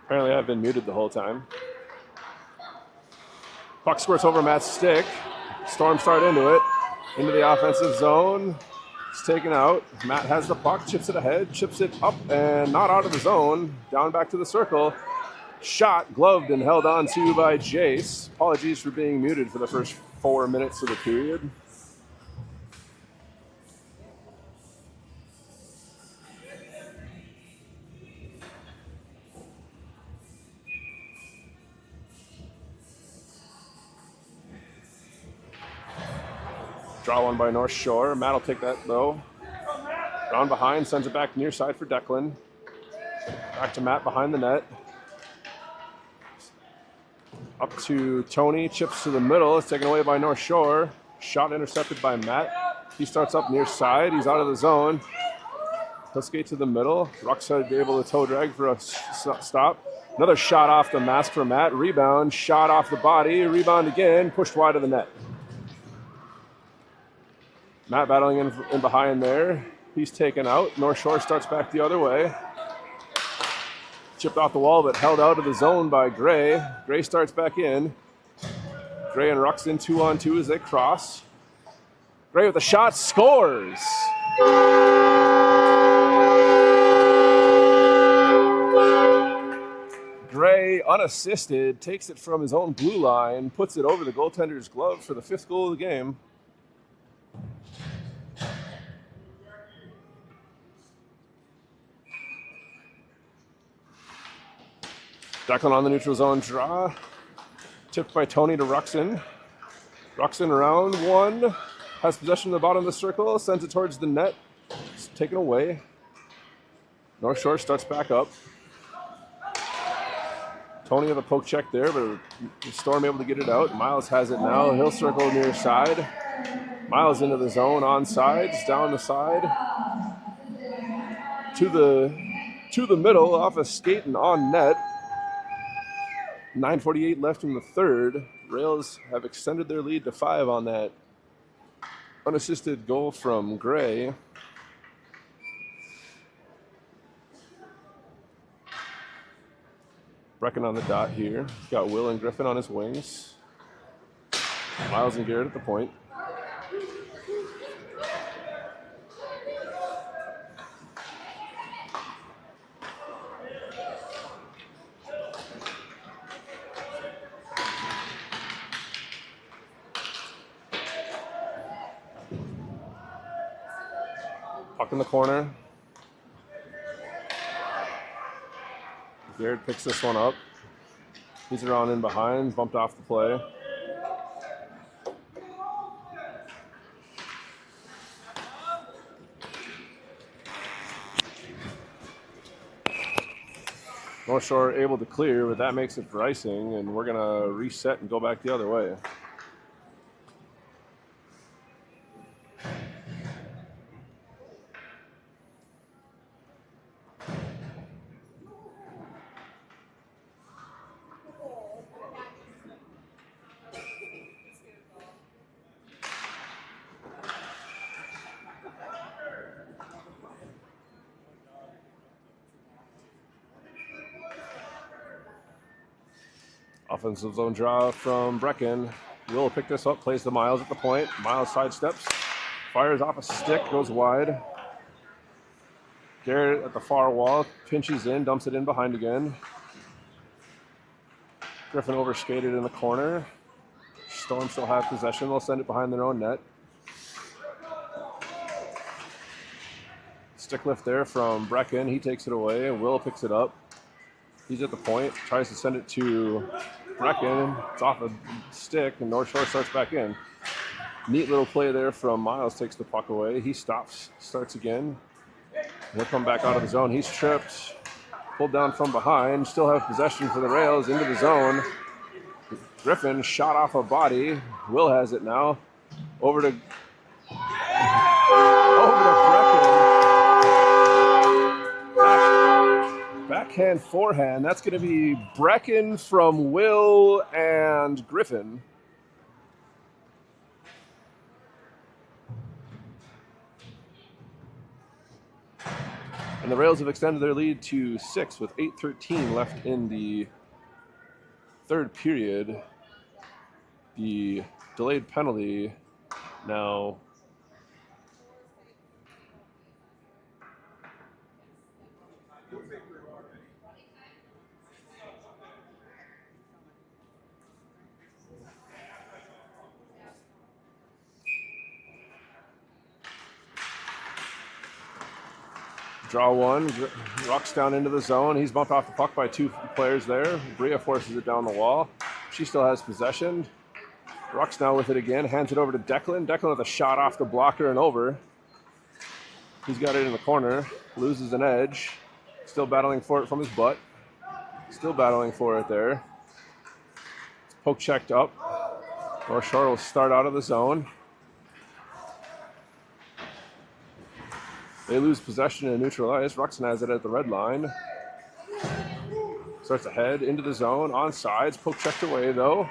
Apparently I've been muted the whole time. Puck squirts over Matt's stick. Storm start into it. Into the offensive zone. It's taken out. Matt has the puck, chips it ahead, chips it up and not out of the zone. Down back to the circle. Shot, gloved and held on to by Jace. Apologies for being muted for the first 4 minutes of the period. Draw one by North Shore. Matt will take that though. Round behind, sends it back near side for Declan. Back to Matt behind the net. Up to Tony, chips to the middle. It's taken away by North Shore. Shot intercepted by Matt. He starts up near side. He's out of the zone. He'll skate to the middle. Ruxhead able to toe drag for a stop. Another shot off the mask for Matt. Rebound, shot off the body. Rebound again, pushed wide of the net. Matt battling in behind there. He's taken out. North Shore starts back the other way. Chipped off the wall, but held out of the zone by Gray. Gray starts back in. Gray and Ruxin 2-on-2 as they cross. Gray with a shot, scores! Gray, unassisted, takes it from his own blue line, puts it over the goaltender's glove for the 5th goal of the game. Declan on the neutral zone draw. Tipped by Tony to Ruxin. Ruxin around one. Has possession of the bottom of the circle. Sends it towards the net. It's taken away. North Shore starts back up. Tony with a poke check there, but the Storm able to get it out. Miles has it now. He'll circle near side. Miles into the zone on sides. Down the side. To the middle. Off a skate and on net. 9:48 left in the third. Rails have extended their lead to 5 on that unassisted goal from Gray. Brecken on the dot here. He's got Will and Griffin on his wings. Miles and Garrett at the point. Puck in the corner. Garrett picks this one up. He's around in behind, bumped off the play. North Shore able to clear, but that makes it for icing, and we're going to reset and go back the other way. Offensive zone draw from Brecken. Will pick this up, plays to Miles at the point. Miles sidesteps, fires off a stick, goes wide. Garrett at the far wall, pinches in, dumps it in behind again. Griffin overskated in the corner. Storm still have possession. They'll send it behind their own net. Stick lift there from Brecken. He takes it away. Will picks it up. He's at the point, tries to send it to Brecken. It's off a stick, and North Shore starts back in. Neat little play there from Miles, takes the puck away. He stops, starts again. He'll come back out of the zone. He's tripped, pulled down from behind. Still have possession for the Rails into the zone. Griffin shot off a body. Will has it now. Over to Brecken. Backhand, forehand. That's going to be Brecken from Will and Griffin. And the Rails have extended their lead to 6 with 8:13 left in the third period. The delayed penalty now draw one. Ruck's down into the zone. He's bumped off the puck by 2 players there. Bria forces it down the wall. She still has possession. Ruck's now with it again. Hands it over to Declan. Declan with a shot off the blocker and over. He's got it in the corner. Loses an edge. Still battling for it from his butt. Still battling for it there. It's poke checked up. North Shore will start out of the zone. They lose possession and neutral ice. Ruxon has it at the red line. Starts ahead into the zone. On sides. Poke checked away though.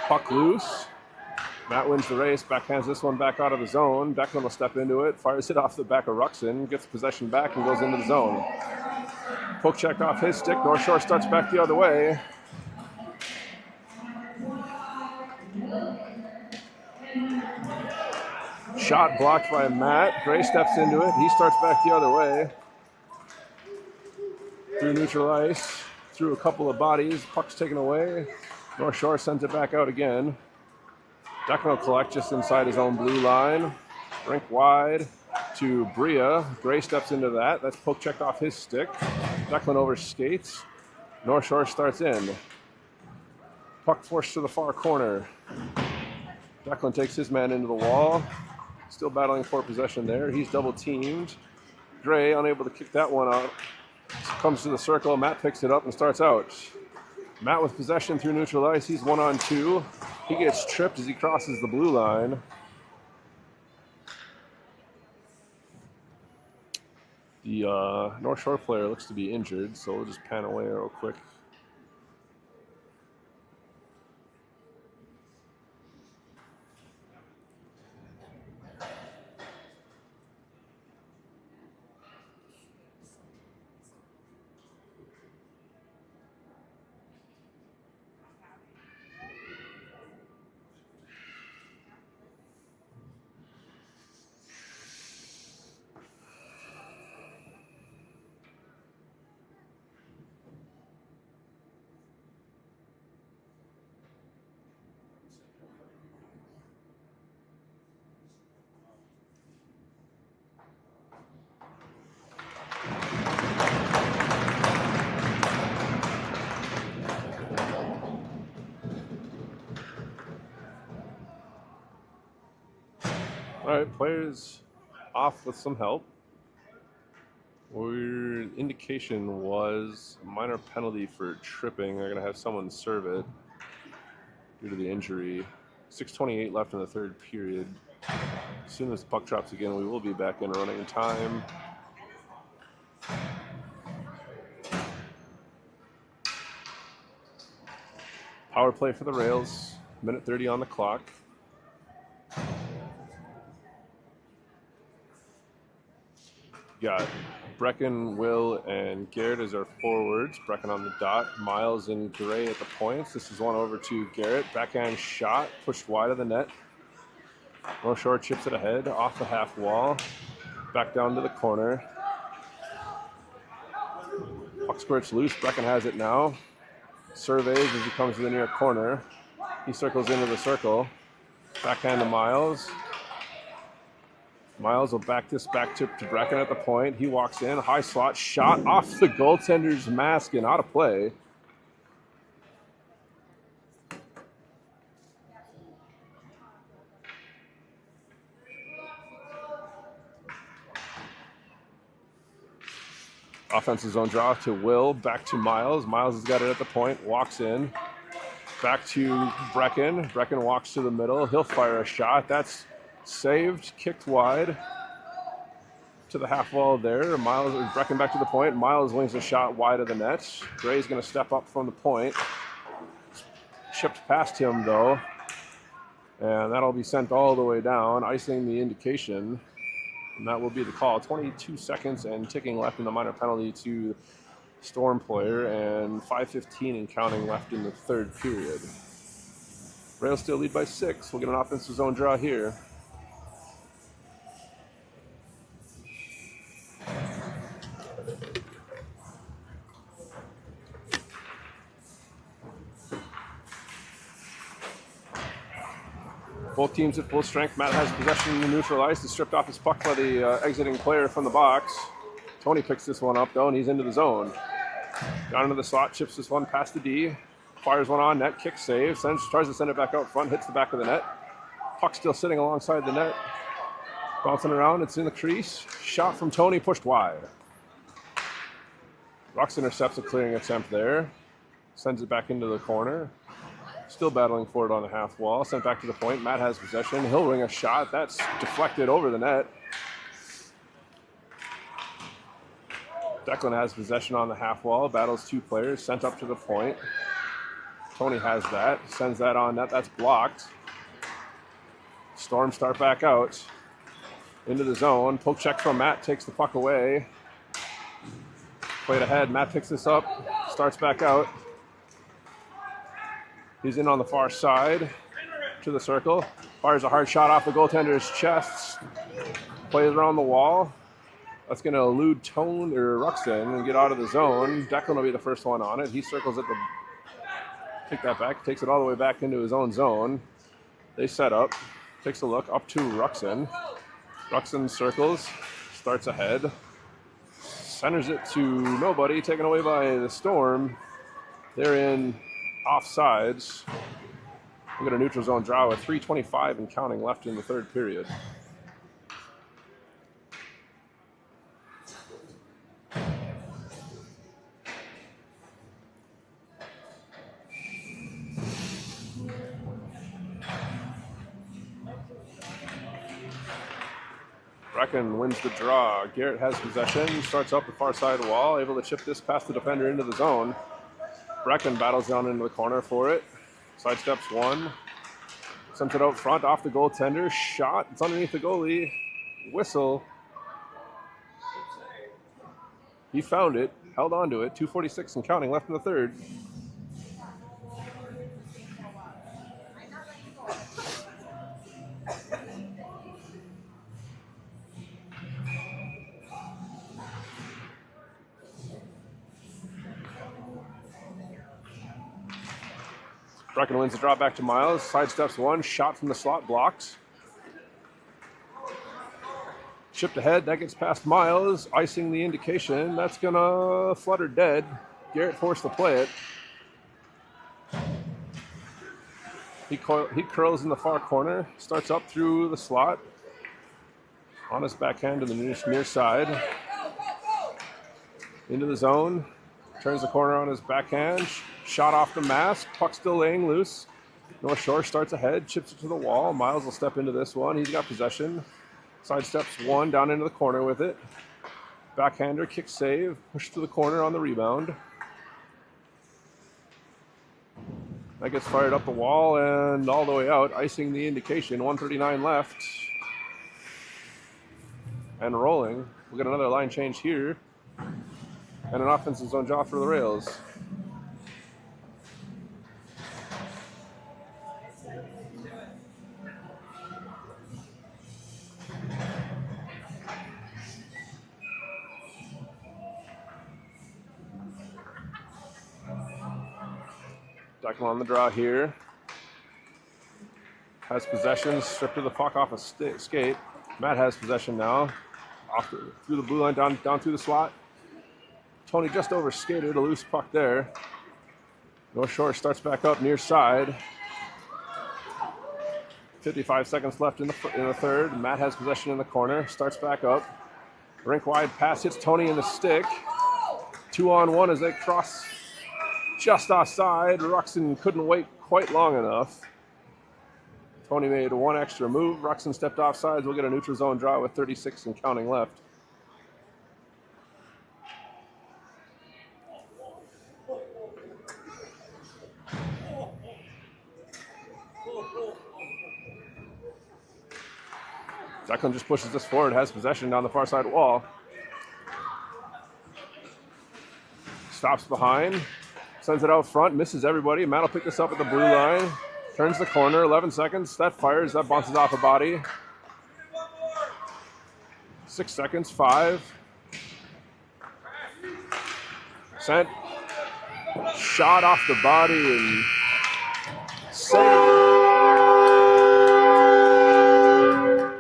Puck loose. Matt wins the race. Backhands this one back out of the zone. Declan will step into it. Fires it off the back of Ruxon. Gets possession back and goes into the zone. Poke checked off his stick. North Shore starts back the other way. Shot blocked by Matt. Gray steps into it. He starts back the other way. Through neutral ice. Through a couple of bodies. Puck's taken away. North Shore sends it back out again. Declan will collect just inside his own blue line. Rink wide to Bria. Gray steps into that. That's poke checked off his stick. Declan over skates. North Shore starts in. Puck forced to the far corner. Declan takes his man into the wall. Still battling for possession there. He's double teamed. Gray unable to kick that one out. Comes to the circle. Matt picks it up and starts out. Matt with possession through neutral ice. He's 1-on-2. He gets tripped as he crosses the blue line. The North Shore player looks to be injured, so we'll just pan away real quick. All right, players off with some help. Weird indication was a minor penalty for tripping. They're going to have someone serve it due to the injury. 6:28 left in the third period. As soon as the puck drops again, we will be back in running time. Power play for the Rails. Minute 30 on the clock. Got Brecken, Will, and Garrett as our forwards. Brecken on the dot. Miles and Gray at the points. This is one over to Garrett. Backhand shot. Pushed wide of the net. North Shore chips it ahead. Off the half wall. Back down to the corner. Puck squirts loose. Brecken has it now. Surveys as he comes to the near corner. He circles into the circle. Backhand to Miles. Miles will back this back to Brecken at the point. He walks in, high slot, shot off the goaltender's mask and out of play. Offensive zone draw to Will, back to Miles. Miles has got it at the point, walks in. Back to Brecken. Brecken walks to the middle. He'll fire a shot. That's saved, kicked wide to the half wall there. Miles, Brecken back to the point. Miles wings a shot wide of the net. Gray's going to step up from the point. Chipped past him though, and that'll be sent all the way down, icing the indication. And that will be the call. 22 seconds and ticking left in the minor penalty to Storm player, and 5:15 and counting left in the third period. Rails still lead by 6. We'll get an offensive zone draw here. Both teams at full strength. Matt has possession in the neutral ice. Is stripped off his puck by the exiting player from the box. Tony picks this one up, though, and he's into the zone. Down into the slot, chips this one past the D. Fires one on net, kick save. Tries to send it back out front, hits the back of the net. Puck still sitting alongside the net. Bouncing around, it's in the crease. Shot from Tony, pushed wide. Rux intercepts a clearing attempt there. Sends it back into the corner. Still battling for it on the half wall. Sent back to the point. Matt has possession. He'll ring a shot. That's deflected over the net. Declan has possession on the half wall. Battles 2 players. Sent up to the point. Tony has that. Sends that on net. That's blocked. Storm start back out. Into the zone. Poke check from Matt. Takes the puck away. Played ahead. Matt picks this up. Starts back out. He's in on the far side to the circle. Fires a hard shot off the goaltender's chest. Plays around the wall. That's going to elude Tone or Ruxin and get out of the zone. Declan will be the first one on it. He circles at the... Take that back. Takes it all the way back into his own zone. They set up. Takes a look up to Ruxin. Ruxin circles. Starts ahead. Centers it to nobody. Taken away by the Storm. They're in... offsides. We'll get a neutral zone draw with 3:25 and counting left in the third period. Brecken wins the draw. Garrett has possession. Starts up the far side wall. Able to chip this past the defender into the zone. Brecken battles down into the corner for it. Sidesteps one. Sends it out front off the goaltender. Shot. It's underneath the goalie. Whistle. He found it. Held on to it. 2:46 and counting left in the third. Brecken wins the draw back to Miles. Sidesteps one. Shot from the slot. Blocked. Chipped ahead. That gets past Miles. Icing the indication. That's going to flutter dead. Garrett forced to play it. He curls in the far corner. Starts up through the slot. On his backhand to the near side. Into the zone. Turns the corner on his backhand. Shot off the mask. Puck still laying loose. North Shore starts ahead. Chips it to the wall. Miles will step into this one. He's got possession. Sidesteps one. Down into the corner with it. Backhander. Kick save. Push to the corner on the rebound. That gets fired up the wall and all the way out. Icing the indication. 1:39 left. And rolling. We'll get another line change here. And an offensive zone draw for the Rails. Declan on the draw here. Has possession. Stripped of the puck off a skate. Matt has possession now. Through the blue line, down through the slot. Tony just over skated, a loose puck there. North Shore starts back up near side. 55 seconds left in the third. Matt has possession in the corner. Starts back up. Rink wide pass hits Tony in the stick. 2-on-1 as they cross just offside. Ruxin couldn't wait quite long enough. Tony made one extra move. Ruxin stepped offsides. We'll get a neutral zone draw with 36 and counting left. Declan just pushes this forward, has possession down the far side wall. Stops behind, sends it out front, misses everybody. Matt will pick this up at the blue line. Turns the corner, 11 seconds. That fires, that bounces off a body. 6 seconds, 5. Sent. Shot off the body and saved.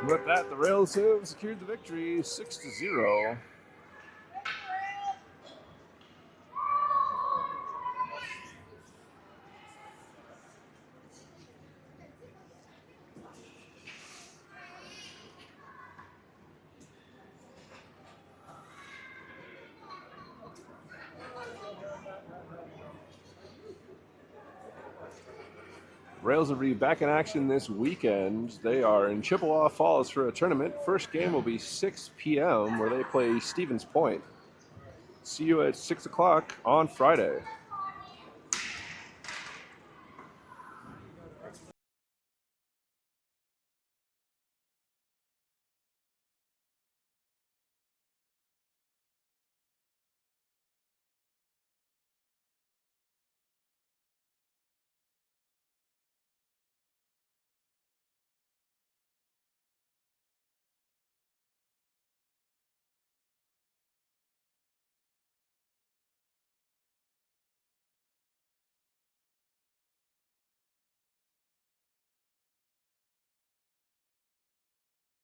With that, the Rails have secured the victory, 6-0. Rails will be back in action this weekend. They are in Chippewa Falls for a tournament. First game will be 6 p.m. where they play Stevens Point. See you at 6 o'clock on Friday.